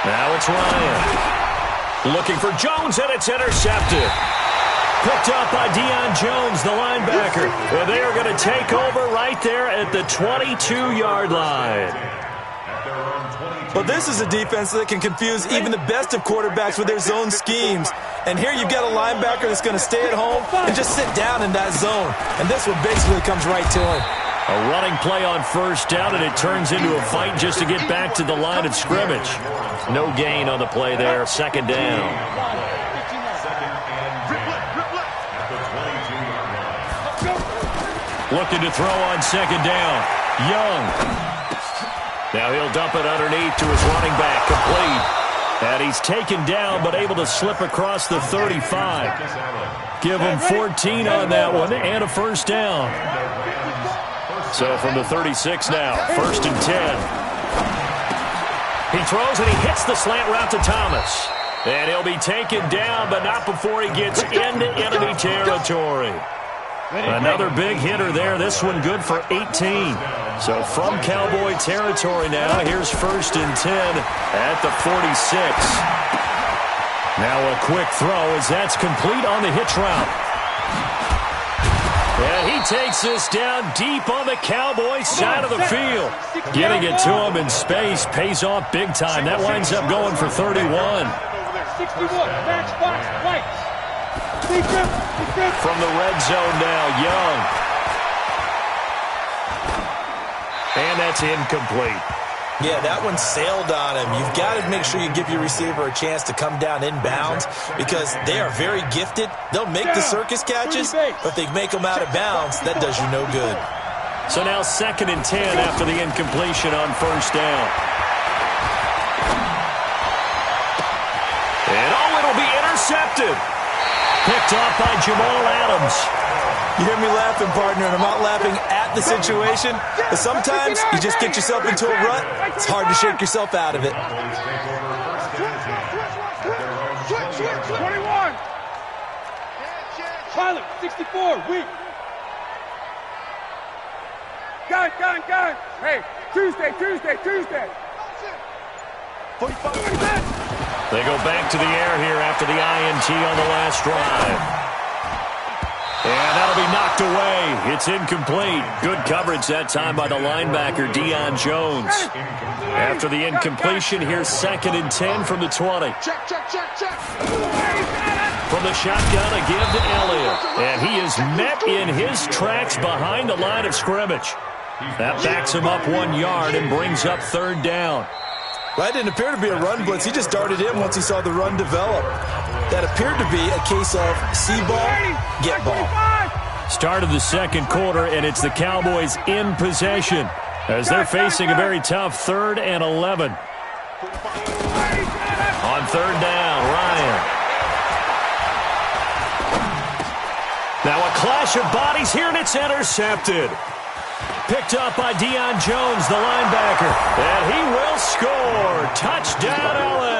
Now it's Ryan. Looking for Jones, and it's intercepted. Picked up by Deion Jones, the linebacker. And they are going to take over right there at the 22-yard line. But this is a defense that can confuse even the best of quarterbacks with their zone schemes. And here you've got a linebacker that's going to stay at home and just sit down in that zone. And this one basically comes right to him. A running play on first down, and it turns into a fight just to get back to the line of scrimmage. No gain on the play there. 2nd down. Looking to throw on 2nd down. Young. Now he'll dump it underneath to his running back. Complete. And he's taken down, but able to slip across the 35. Give him 14 on that one, and a first down. So from the 36 now, 1st and 10. He throws, and he hits the slant route to Thomas. And he'll be taken down, but not before he gets into enemy territory. Another big hitter there. This one good for 18. So from Cowboy territory now, here's 1st and 10 at the 46. Now a quick throw as that's complete on the hitch route. And he takes this down deep on the Cowboys side of the field. Getting it to him in space pays off big time. That winds up going for 31. 61, match box, right. From the red zone now, Young. And that's incomplete. Yeah, that one sailed on him. You've got to make sure you give your receiver a chance to come down inbounds because they are very gifted. They'll make the circus catches, but if they make them out of bounds, that does you no good. So now 2nd and 10 after the incompletion on first down. And it'll be intercepted. Picked off by Jamal Adams. You hear me laughing, partner, and I'm not laughing at the situation, but sometimes you just get yourself into a rut. It's hard to shake yourself out of it. 21. Tyler, 64, weak. Gun. Hey, Tuesday. 45. They go back to the air here after the INT on the last drive. And that'll be knocked away. It's incomplete. Good coverage that time by the linebacker, Deion Jones. After the incompletion, here's 2nd and 10 from the 20. Check. From the shotgun, a give to Elliott. And he is met in his tracks behind the line of scrimmage. That backs him up 1 yard and brings up 3rd down. That didn't appear to be a run blitz. He just darted in once he saw the run develop. That appeared to be a case of see ball, get ball. Start of the 2nd quarter, and it's the Cowboys in possession as they're facing a very tough 3rd and 11. On 3rd down, Ryan. Now a clash of bodies here, and it's intercepted. Picked up by Deion Jones, the linebacker. And he will score. Touchdown, L.A.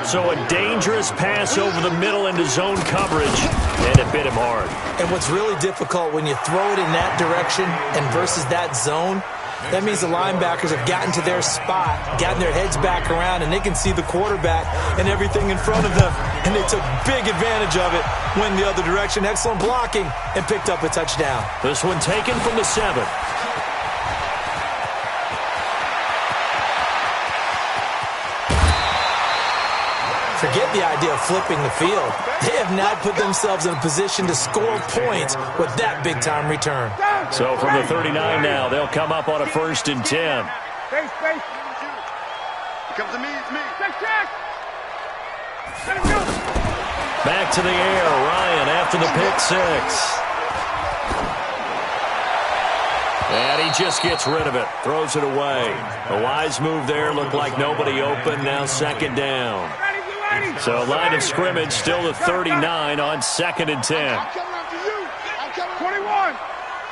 So a dangerous pass over the middle into zone coverage, and it bit him hard. And what's really difficult when you throw it in that direction and versus that zone, that means the linebackers have gotten to their spot, gotten their heads back around, and they can see the quarterback and everything in front of them. And they took big advantage of it, went the other direction. Excellent blocking, and picked up a touchdown. This one taken from the 7. Forget the idea of flipping the field. They have not put themselves in a position to score points with that big-time return. So from the 39 now, they'll come up on a 1st and 10. Space. Here comes the me, it's me. Check. Let him go. Back to the air, Ryan after the pick 6. And he just gets rid of it, throws it away. A wise move there, looked like nobody open, now 2nd down. So line of scrimmage still the 39 on 2nd and 10. I'm coming after you. 21. I'm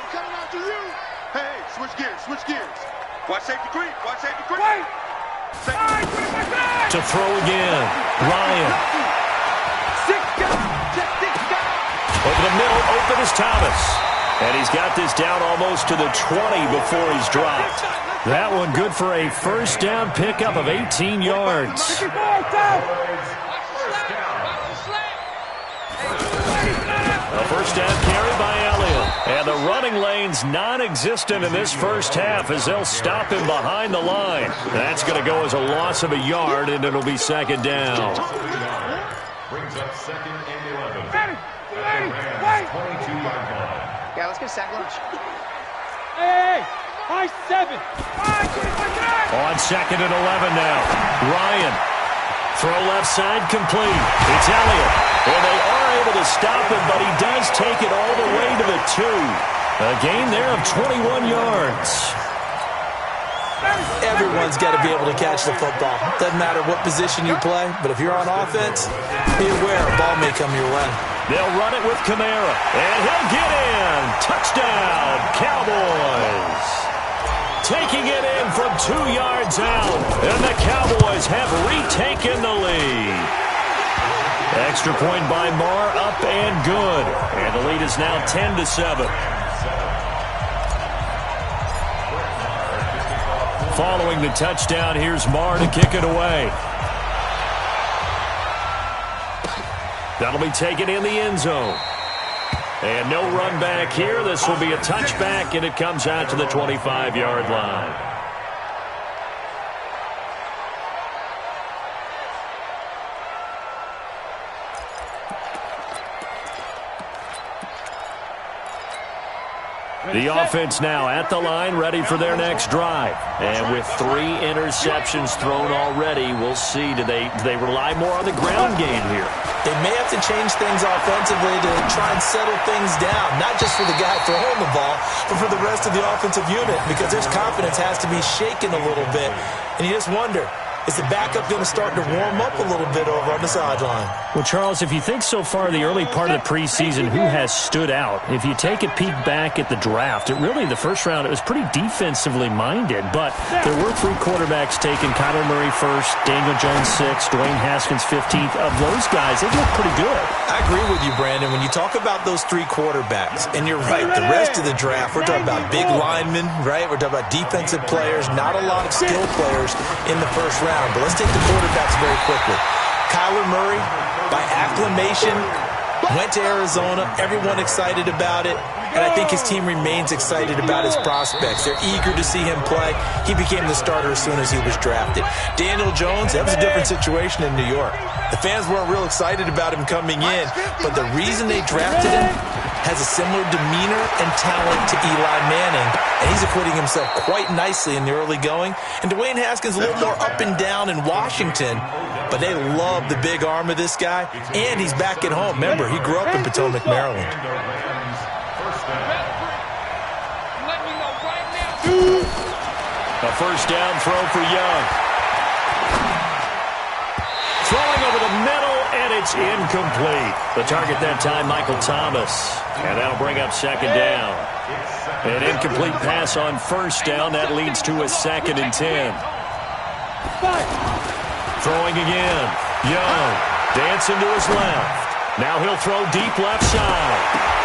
coming after you. Hey, switch gears. Watch safety creep. Wait. To throw again, Ryan. 6 guys. Over the middle, open is Thomas. And he's got this down almost to the 20 before he's dropped. That one good for a 1st down pickup of 18 yards. A 1st down carry by Elliott. And the running lane's non-existent in this 1st half as they'll stop him behind the line. That's going to go as a loss of a yard, and it'll be 2nd down. Brings up 2nd and 11. Wait. 22-yard line. Yeah, let's get a sack lunch. Hey, high 7. On 2nd and 11 now. Ryan. Throw left side complete. It's Elliott. And they are able to stop him, but he does take it all the way to the 2. A gain there of 21 yards. Everyone's got to be able to catch the football. Doesn't matter what position you play, but if you're on offense, be aware a ball may come your way. They'll run it with Kamara, and he'll get in. Touchdown, Cowboys. Taking it in from 2 yards out, and the Cowboys have retaken the lead. Extra point by Marr, up and good. And the lead is now 10-7. Following the touchdown, here's Marr to kick it away. That'll be taken in the end zone. And no run back here. This will be a touchback, and it comes out to the 25-yard line. The offense now at the line, ready for their next drive. And with 3 interceptions thrown already, we'll see. Do they rely more on the ground game here? They may have to change things offensively to try and settle things down, not just for the guy throwing the ball, but for the rest of the offensive unit, because their confidence has to be shaken a little bit. And you just wonder, Is the backup going to start to warm up a little bit over on the sideline? Well, Charles, if you think so far the early part of the preseason, who has stood out? If you take a peek back at the draft, the first round, it was pretty defensively minded, but there were 3 quarterbacks taken. Kyler Murray first, Daniel Jones 6th, Dwayne Haskins 15th. Of those guys, they look pretty good. I agree with you, Brandon. When you talk about those 3 quarterbacks, and you're right, the rest of the draft, we're talking about big linemen, right? We're talking about defensive players, not a lot of skill players in the first round. But let's take the quarterbacks very quickly. Kyler Murray, by acclamation, went to Arizona. Everyone excited about it. And I think his team remains excited about his prospects. They're eager to see him play. He became the starter as soon as he was drafted. Daniel Jones, that was a different situation in New York. The fans weren't real excited about him coming in, but the reason they drafted him has a similar demeanor and talent to Eli Manning, and he's acquitting himself quite nicely in the early going. And Dwayne Haskins a little more up and down in Washington, but they love the big arm of this guy, and he's back at home. Remember, he grew up in Potomac, Maryland. A first down throw for Young. Throwing over the middle, and it's incomplete. The target that time, Michael Thomas. And that'll bring up second down. An incomplete pass on first down. That leads to a 2nd and 10. Throwing again. Young dancing to his left. Now he'll throw deep left side.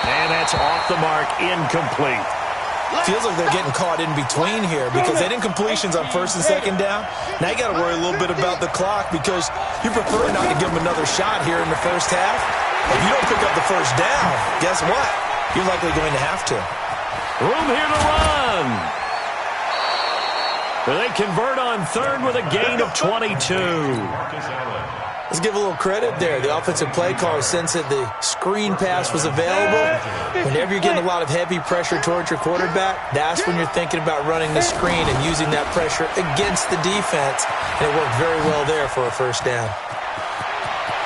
And that's off the mark, incomplete. Feels like they're getting caught in between here because they did incompletions on first and second down. Now you got to worry a little bit about the clock because you prefer not to give them another shot here in the first half. If you don't pick up the first down, guess what? You're likely going to have to. Room here to run. They convert on third with a gain of 22. Let's give a little credit there. The offensive play caller sensed that the screen pass was available. Whenever you're getting a lot of heavy pressure towards your quarterback, that's when you're thinking about running the screen and using that pressure against the defense. And it worked very well there for a first down.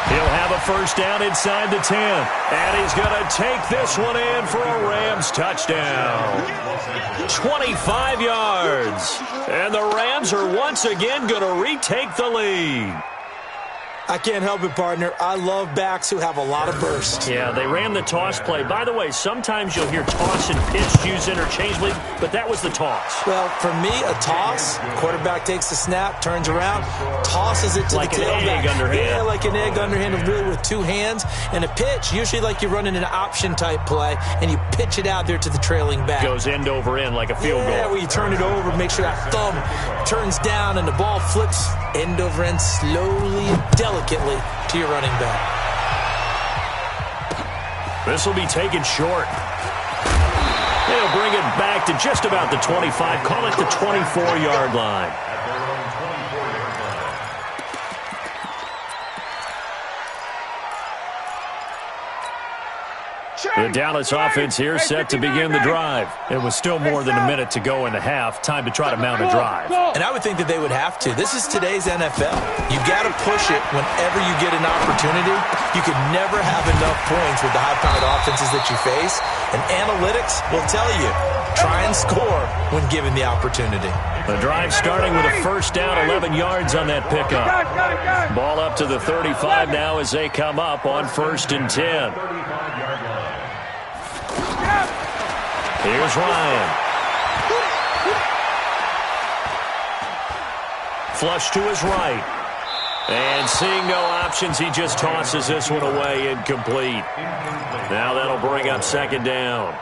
He'll have a first down inside the 10. And he's going to take this one in for a Rams touchdown. 25 yards. And the Rams are once again going to retake the lead. I can't help it, partner. I love backs who have a lot of burst. Yeah, they ran the toss play. By the way, sometimes you'll hear toss and pitch used interchangeably, but that was the toss. Well, for me, a toss, quarterback takes the snap, turns around, tosses it to like the tailback. Like an egg underhand. Yeah, like an egg underhand, really with 2 hands. And a pitch, usually like you're running an option-type play, and you pitch it out there to the trailing back. Goes end over end like a field goal. Yeah, where you turn it over, make sure that thumb turns down, and the ball flips end over end slowly and delicately to your running back. This will be taken short. They'll bring it back to just about the 25. Call it the 24-yard line. The Dallas offense here set to begin the drive. It was still more than a minute to go in the half. Time to try to mount a drive. And I would think that they would have to. This is today's NFL. You got to push it whenever you get an opportunity. You can never have enough points with the high-powered offenses that you face. And analytics will tell you, try and score when given the opportunity. The drive starting with a first down, 11 yards on that pickup. Ball up to the 35 now as they come up on 1st and 10. Here's Ryan. Flush to his right. And seeing no options, he just tosses this one away, incomplete. Now that'll bring up 2nd down.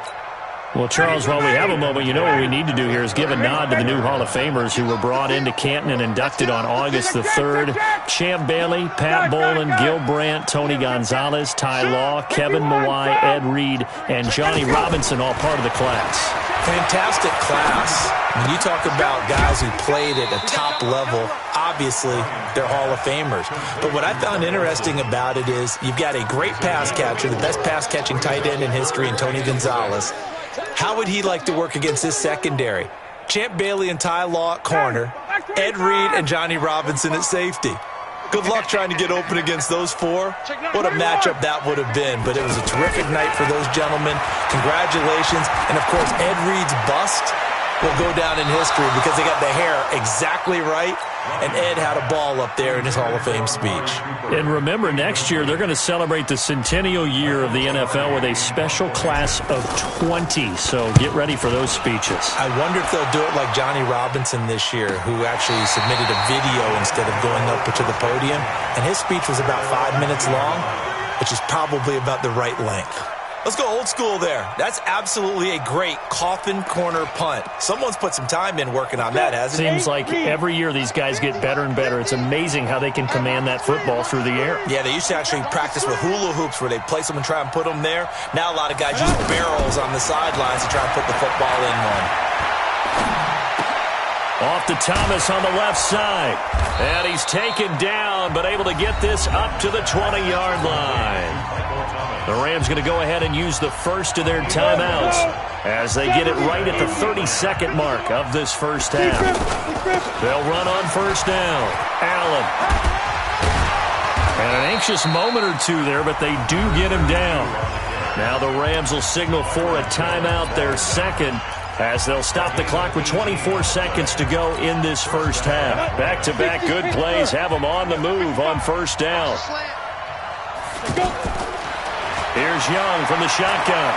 Well, Charles, while we have a moment, you know what we need to do here is give a nod to the new Hall of Famers who were brought into Canton and inducted on August the 3rd. Champ Bailey, Pat Bowlen, Gil Brandt, Tony Gonzalez, Ty Law, Kevin Mawai, Ed Reed, and Johnny Robinson, all part of the class. Fantastic class. When you talk about guys who played at a top level, obviously they're Hall of Famers. But what I found interesting about it is you've got a great pass catcher, the best pass-catching tight end in history, in Tony Gonzalez. How would he like to work against this secondary? Champ Bailey and Ty Law at corner, Ed Reed and Johnny Robinson at safety. Good luck trying to get open against those 4. What a matchup that would have been. But it was a terrific night for those gentlemen. Congratulations. And, of course, Ed Reed's bust will go down in history because they got the hair exactly right, and Ed had a ball up there in his Hall of Fame speech. And remember, next year they're going to celebrate the centennial year of the NFL with a special class of 20, so get ready for those speeches. I wonder if they'll do it like Johnny Robinson this year, who actually submitted a video instead of going up to the podium, and his speech was about 5 minutes long, which is probably about the right length. Let's go old school there. That's absolutely a great coffin corner punt. Someone's put some time in working on that, hasn't it? Seems like every year these guys get better and better. It's amazing how they can command that football through the air. Yeah, they used to actually practice with hula hoops where they place them and try and put them there. Now a lot of guys use barrels on the sidelines to try and put the football in one. Off to Thomas on the left side. And he's taken down, but able to get this up to the 20-yard line. The Rams going to go ahead and use the first of their timeouts as they get it right at the 32nd mark of this first half. They'll run on first down. Allen. And an anxious moment or two there, but they do get him down. Now the Rams will signal for a timeout, their second, as they'll stop the clock with 24 seconds to go in this first half. Back-to-back good plays have them on the move on first down. Here's Young from the shotgun.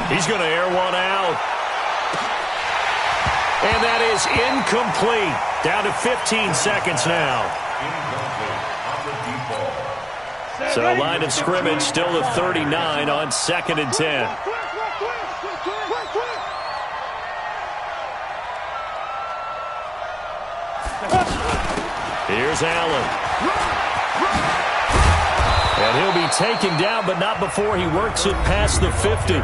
He's going to air one out. And that is incomplete. Down to 15 seconds now. So line of scrimmage still to 39 on 2nd and 10. Here's Allen. And he'll be taken down, but not before he works it past the 50.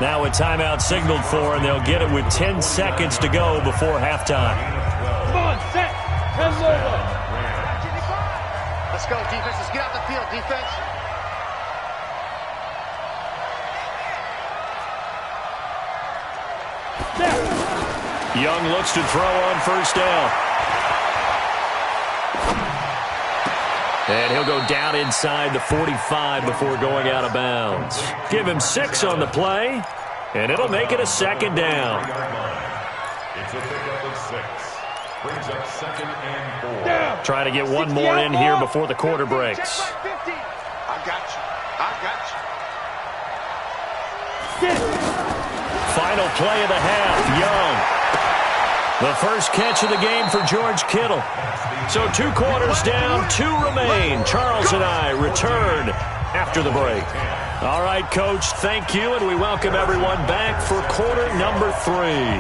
Now a timeout signaled for, and they'll get it with 10 seconds to go before halftime. Come on, set. 10 over. Let's go, defense. Let's get out the field, defense. Young looks to throw on first down. And he'll go down inside the 45 before going out of bounds. Give him 6 on the play, and it'll make it a second down. It's a pickup of 6. Brings up 2nd and 4. Trying to get one more in here before the quarter breaks. I got you. Final play of the half, Young. The first catch of the game for George Kittle. So 2 quarters down, 2 remain. Charles and I return after the break. All right, Coach, thank you, and we welcome everyone back for quarter number 3.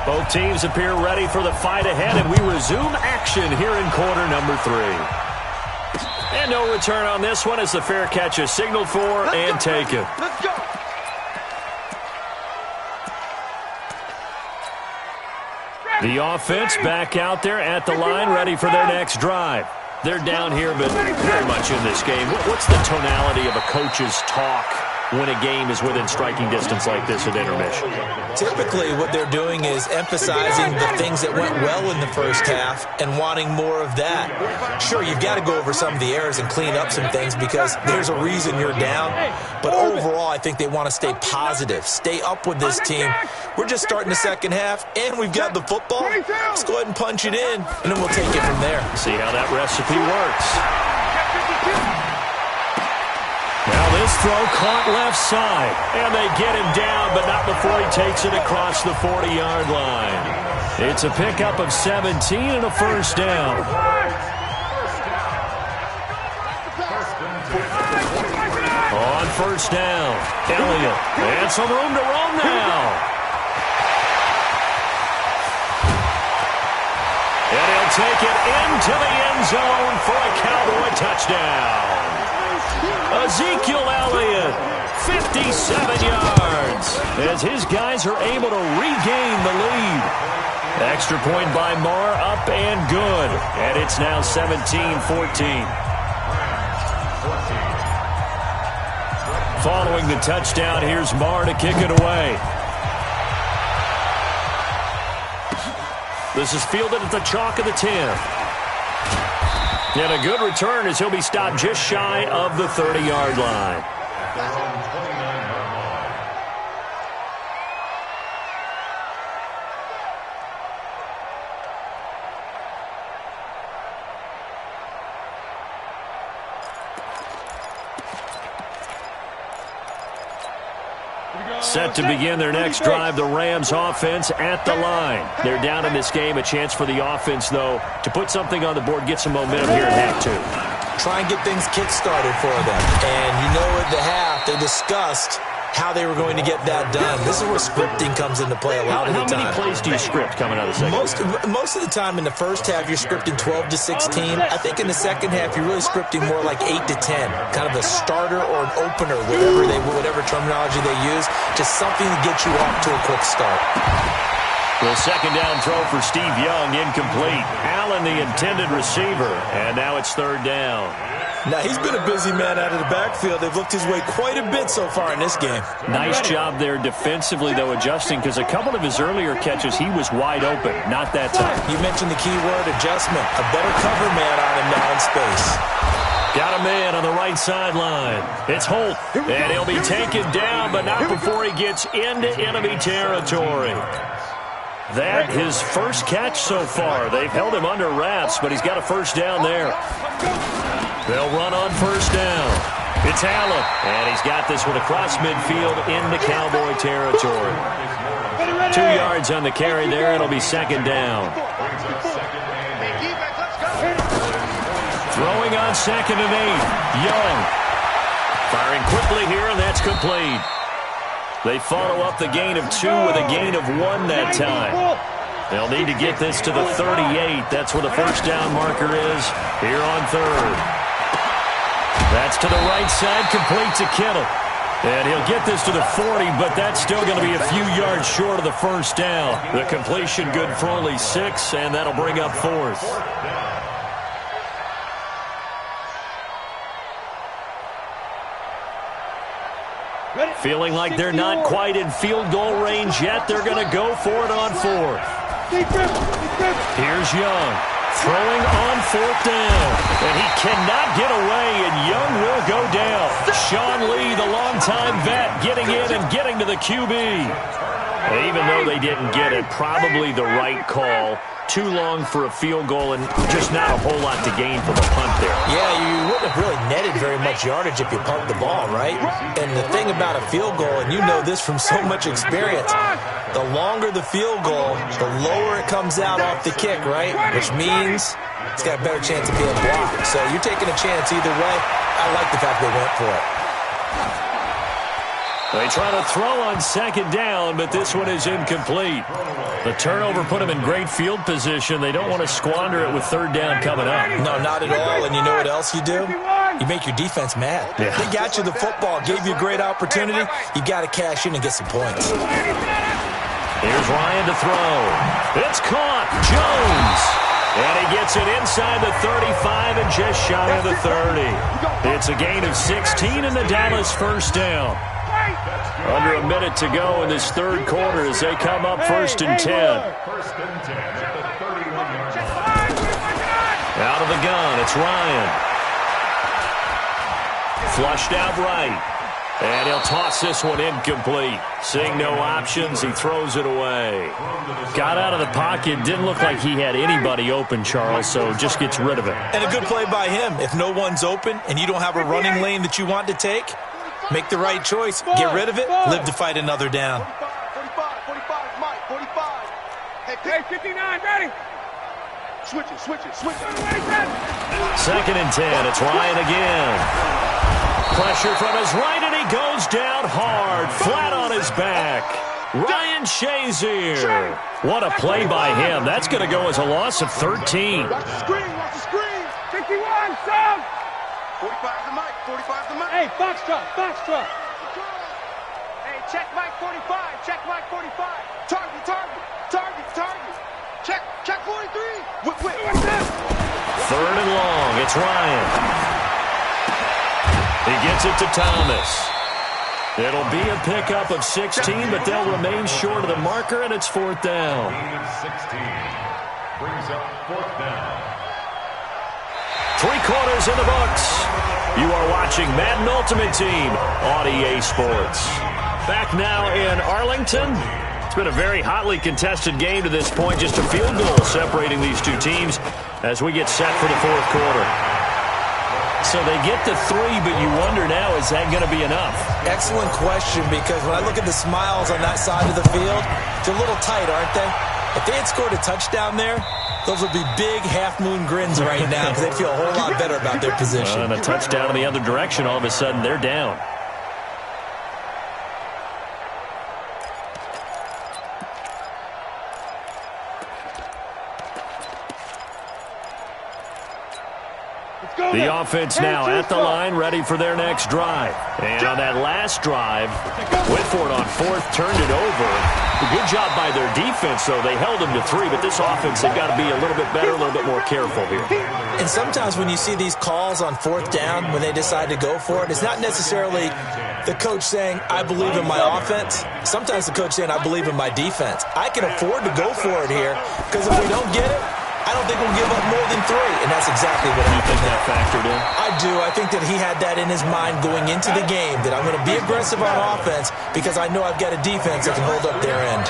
Both teams appear ready for the fight ahead, and we resume action here in quarter number 3. And no return on this one as the fair catch is signaled for and taken. Let's go. The offense back out there at the line, ready for their next drive. They're down here, but very much in this game. What's the tonality of a coach's talk when a game is within striking distance like this at intermission? Typically, what they're doing is emphasizing the things that went well in the first half and wanting more of that. Sure, you've got to go over some of the errors and clean up some things because there's a reason you're down. But overall, I think they want to stay positive, stay up with this team. We're just starting the second half, and we've got the football. Let's go ahead and punch it in, and then we'll take it from there. See how that recipe works. Now this throw caught left side, and they get him down, but not before he takes it across the 40-yard line. It's a pickup of 17 and a first down. On first down, Elliott, and some room to roam now. And he'll take it into the end zone for a Cowboy touchdown. Ezekiel Elliott, 57 yards, as his guys are able to regain the lead. Extra point by Marr, up and good. And it's now 17-14. Following the touchdown, here's Marr to kick it away. This is fielded at the chalk of the 10. And a good return as he'll be stopped just shy of the 30-yard line. Set to begin their next drive, the Rams offense at the line. They're down in this game. A chance for the offense, though, to put something on the board, get some momentum here at half 2. Try and get things kick-started for them. And you know at the half, they discussed how they were going to get that done. This is where scripting comes into play a lot of the time. How many plays do you script coming out of the second? Most of the time in the first half, you're scripting 12 to 16. I think in the second half, you're really scripting more like 8 to 10. Kind of a starter or an opener, whatever terminology they use. Just something to get you off to a quick start. The second down throw for Steve Young, incomplete. Allen, the intended receiver, and now it's third down. Now, he's been a busy man out of the backfield. They've looked his way quite a bit so far in this game. Nice job there defensively, though, adjusting, because a couple of his earlier catches, he was wide open. Not that time. You mentioned the key word, adjustment. A better cover man on him now in space. Got a man on the right sideline. It's Holt, and he'll be taken down, but not before he gets into enemy territory. That his first catch so far. They've held him under wraps, but he's got a first down there. They'll run on first down. It's Allen, and he's got this one across midfield into Cowboy territory. 2 yards on the carry there. It'll be second down. Throwing on second and 8. Young. Firing quickly here, and that's complete. They follow up the gain of 2 with a gain of 1 that time. They'll need to get this to the 38. That's where the first down marker is here on third. That's to the right side, complete to Kittle. And he'll get this to the 40, but that's still going to be a few yards short of the first down. The completion good for only 6, and that'll bring up fourth. Feeling like they're not quite in field goal range yet. They're going to go for it on fourth. Here's Young. Throwing on fourth down. And he cannot get away, and Young will go down. Sean Lee, the longtime vet, getting in and getting to the QB. And even though they didn't get it, probably the right call. Too long for a field goal and just not a whole lot to gain from a punt there. Yeah, you wouldn't have really netted very much yardage if you pumped the ball, right? And the thing about a field goal, and you know this from so much experience, the longer the field goal, the lower it comes out off the kick, right? Which means it's got a better chance of being blocked. So you're taking a chance either way. I like the fact they went for it. They try to throw on second down, but this one is incomplete. The turnover put them in great field position. They don't want to squander it with third down coming up. No, not at all. And you know what else you do? You make your defense mad. Yeah. They got you the football, gave you a great opportunity. You got to cash in and get some points. Here's Ryan to throw. It's caught. Jones. And he gets it inside the 35 and just shy of the 30. It's a gain of 16 in the Dallas first down. Under a minute to go in this third quarter as they come up first and 10. Out of the gun, it's Ryan. Flushed out right. And he'll toss this one incomplete. Seeing no options, he throws it away. Got out of the pocket. Didn't look like he had anybody open, Charles, so just gets rid of it. And a good play by him. If no one's open and you don't have a running lane that you want to take, make the right choice. Get rid of it. Live to fight another down. 45, Mike, 45. Hey, 59, ready. Switch it. Second and 10. It's Ryan again. Pressure from his right, and he goes down hard, flat on his back. Ryan Shazier. What a play by him. That's going to go as a loss of 13. Watch the screen. 51, Sam. 45 to Mike, 45 to Mike. Hey, box truck. Hey, check Mike 45. Target. Check 43. What's that? Third and long. It's Ryan. He gets it to Thomas. It'll be a pickup of 16, but they'll remain short of the marker, and it's fourth down. 16 brings up fourth down. 3 quarters in the books. You are watching Madden Ultimate Team on EA Sports. Back now in Arlington. It's been a very hotly contested game to this point. Just a field goal separating these two teams as we get set for the fourth quarter. So they get the 3, but you wonder now, is that going to be enough? Excellent question, because when I look at the smiles on that side of the field, they're a little tight, aren't they? If they had scored a touchdown there, those would be big half-moon grins right now because they'd feel a whole lot better about their position. And a touchdown in the other direction, all of a sudden they're down. The offense now at the line, ready for their next drive. And on that last drive, went for it on 4th, turned it over. A good job by their defense, though. They held them to 3, but this offense, they've got to be a little bit better, a little bit more careful here. And sometimes when you see these calls on 4th down, when they decide to go for it, it's not necessarily the coach saying, I believe in my offense. Sometimes the coach saying, I believe in my defense. I can afford to go for it here, because if we don't get it, I don't think we'll give up more than 3, and that's exactly what happened. You think that factored in? I do. I think that he had that in his mind going into the game, that I'm going to be aggressive on offense because I know I've got a defense that can hold up their end.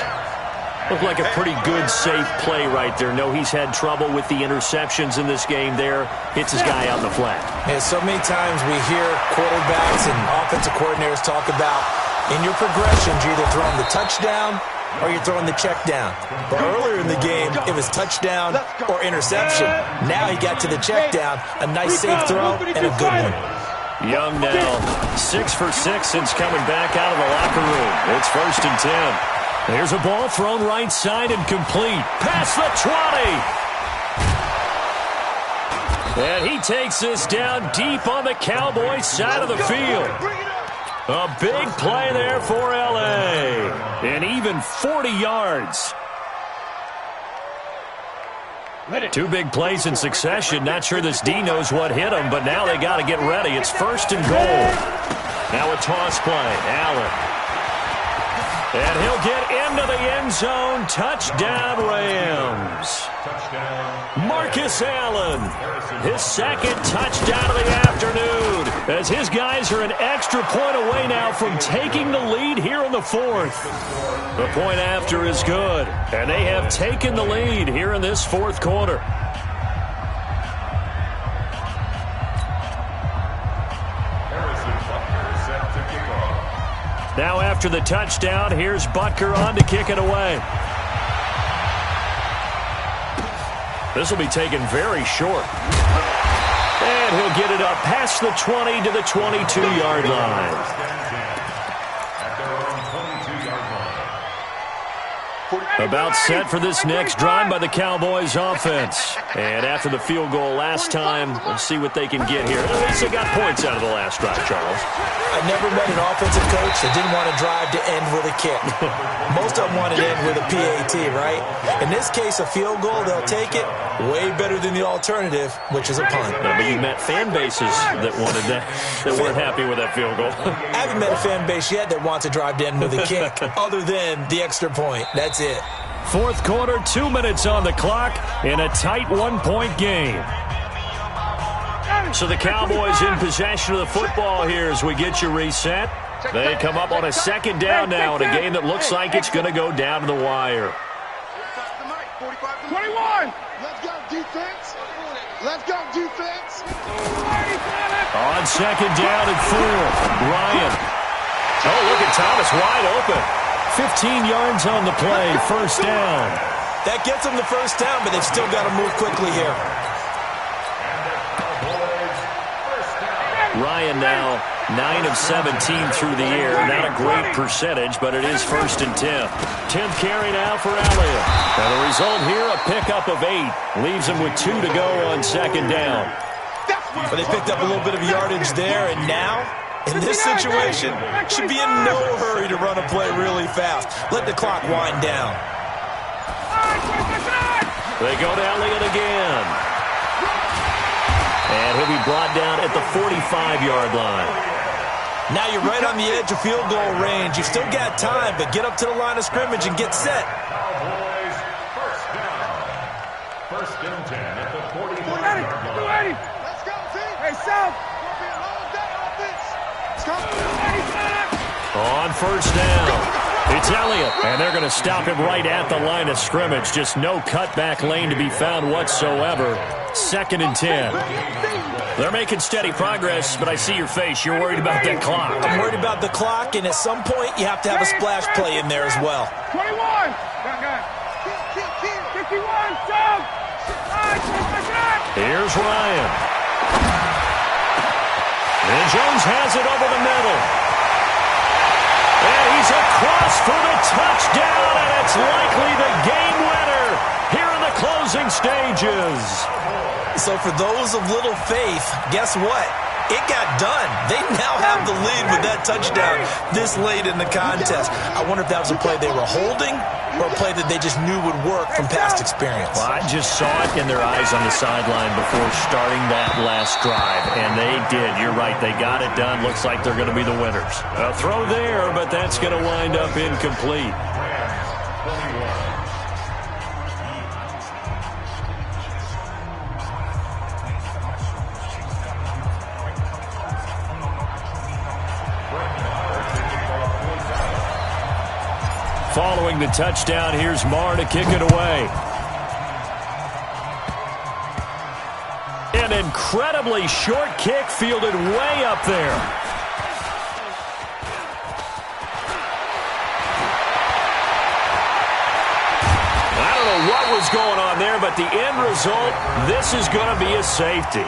Looked like a pretty good, safe play right there. No, he's had trouble with the interceptions in this game there. Hits his guy out in the flat. Yeah, so many times we hear quarterbacks and offensive coordinators talk about in your progressions, you're either throwing the touchdown or you're throwing the check down. But earlier in the game, it was touchdown or interception. Now he got to the check down, a nice safe throw, and a good one. Young now, 6 for 6 since coming back out of the locker room. It's 1st and 10. There's a ball thrown right side and complete. Past the 20. And he takes this down deep on the Cowboys side of the field. A big play there for L.A. And even 40 yards. 2 big plays in succession. Not sure this D knows what hit him, but now they got to get ready. It's 1st and goal. Now a toss play. Allen. And he'll get into the end zone. Touchdown, Rams. Marcus Allen, his 2nd touchdown of the afternoon, as his guys are an extra point away now from taking the lead here in the 4th. The point after is good, and they have taken the lead here in this 4th quarter. Now after the touchdown, here's Butker on to kick it away. This will be taken very short. And he'll get it up past the 20 to the 22-yard line. About set for this next drive by the Cowboys offense. And after the field goal last time, we'll see what they can get here. At least they got points out of the last drive, Charles. I never met an offensive coach that didn't want to drive to end with a kick. Most of them want to end with a PAT, right? In this case, a field goal, they'll take it way better than the alternative, which is a punt. But you met fan bases that wanted that weren't happy with that field goal. I haven't met a fan base yet that wants to drive to end with a kick, other than the extra point. That's it. 4th quarter, 2 minutes on the clock in a tight 1-point game. So the Cowboys in possession of the football here as we get you reset. They come up on a 2nd down now in a game that looks like it's going to go down to the wire. 21. Let's go, defense. Let's go, defense. On 2nd down and 4, Ryan. Oh, look at Thomas wide open. 15 yards on the play, 1st down. That gets them the 1st down, but they've still got to move quickly here. Ryan now 9 of 17 through the air. Not a great percentage, but it is 1st and 10. 10th carry now for Elliott. And the result here, a pickup of 8. Leaves him with 2 to go on 2nd down. But they picked up a little bit of yardage there, and now, in this situation, should be in no hurry to run a play really fast. Let the clock wind down. They go to Elliott again. And he'll be brought down at the 45-yard line. Now you're right on the edge of field goal range. You've still got time, but get up to the line of scrimmage and get set. Cowboys, 1st down. 1st and 10 at the 45-yard line. Let's go, team. Hey, South. It's going to be a long day, offense. Let's go. On 1st down. It's Elliott, and they're going to stop him right at the line of scrimmage. Just no cutback lane to be found whatsoever. 2nd and 10. They're making steady progress, but I see your face. You're worried about that clock. I'm worried about the clock, and at some point, you have to have a splash play in there as well. 21. 51. Sub. Here's Ryan. And Jones has it over the middle. And he's across for the touchdown, and it's likely the game winner here in the closing stages. So for those of little faith, guess what? It got done. They now have the lead with that touchdown this late in the contest. I wonder if that was a play they were holding or a play that they just knew would work from past experience. Well, I just saw it in their eyes on the sideline before starting that last drive, and they did. You're right. They got it done. Looks like they're going to be the winners. A throw there, but that's going to wind up incomplete. Following the touchdown, here's Marr to kick it away. An incredibly short kick fielded way up there. I don't know what was going on there, but the end result, this is going to be a safety.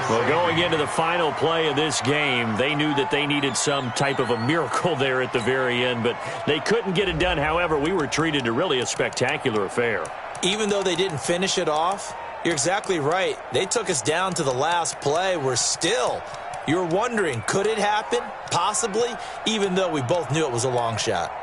Well, going into the final play of this game, they knew that they needed some type of a miracle there at the very end, but they couldn't get it done. However, we were treated to really a spectacular affair. Even though they didn't finish it off, you're exactly right. They took us down to the last play. You're wondering, could it happen? Possibly, even though we both knew it was a long shot.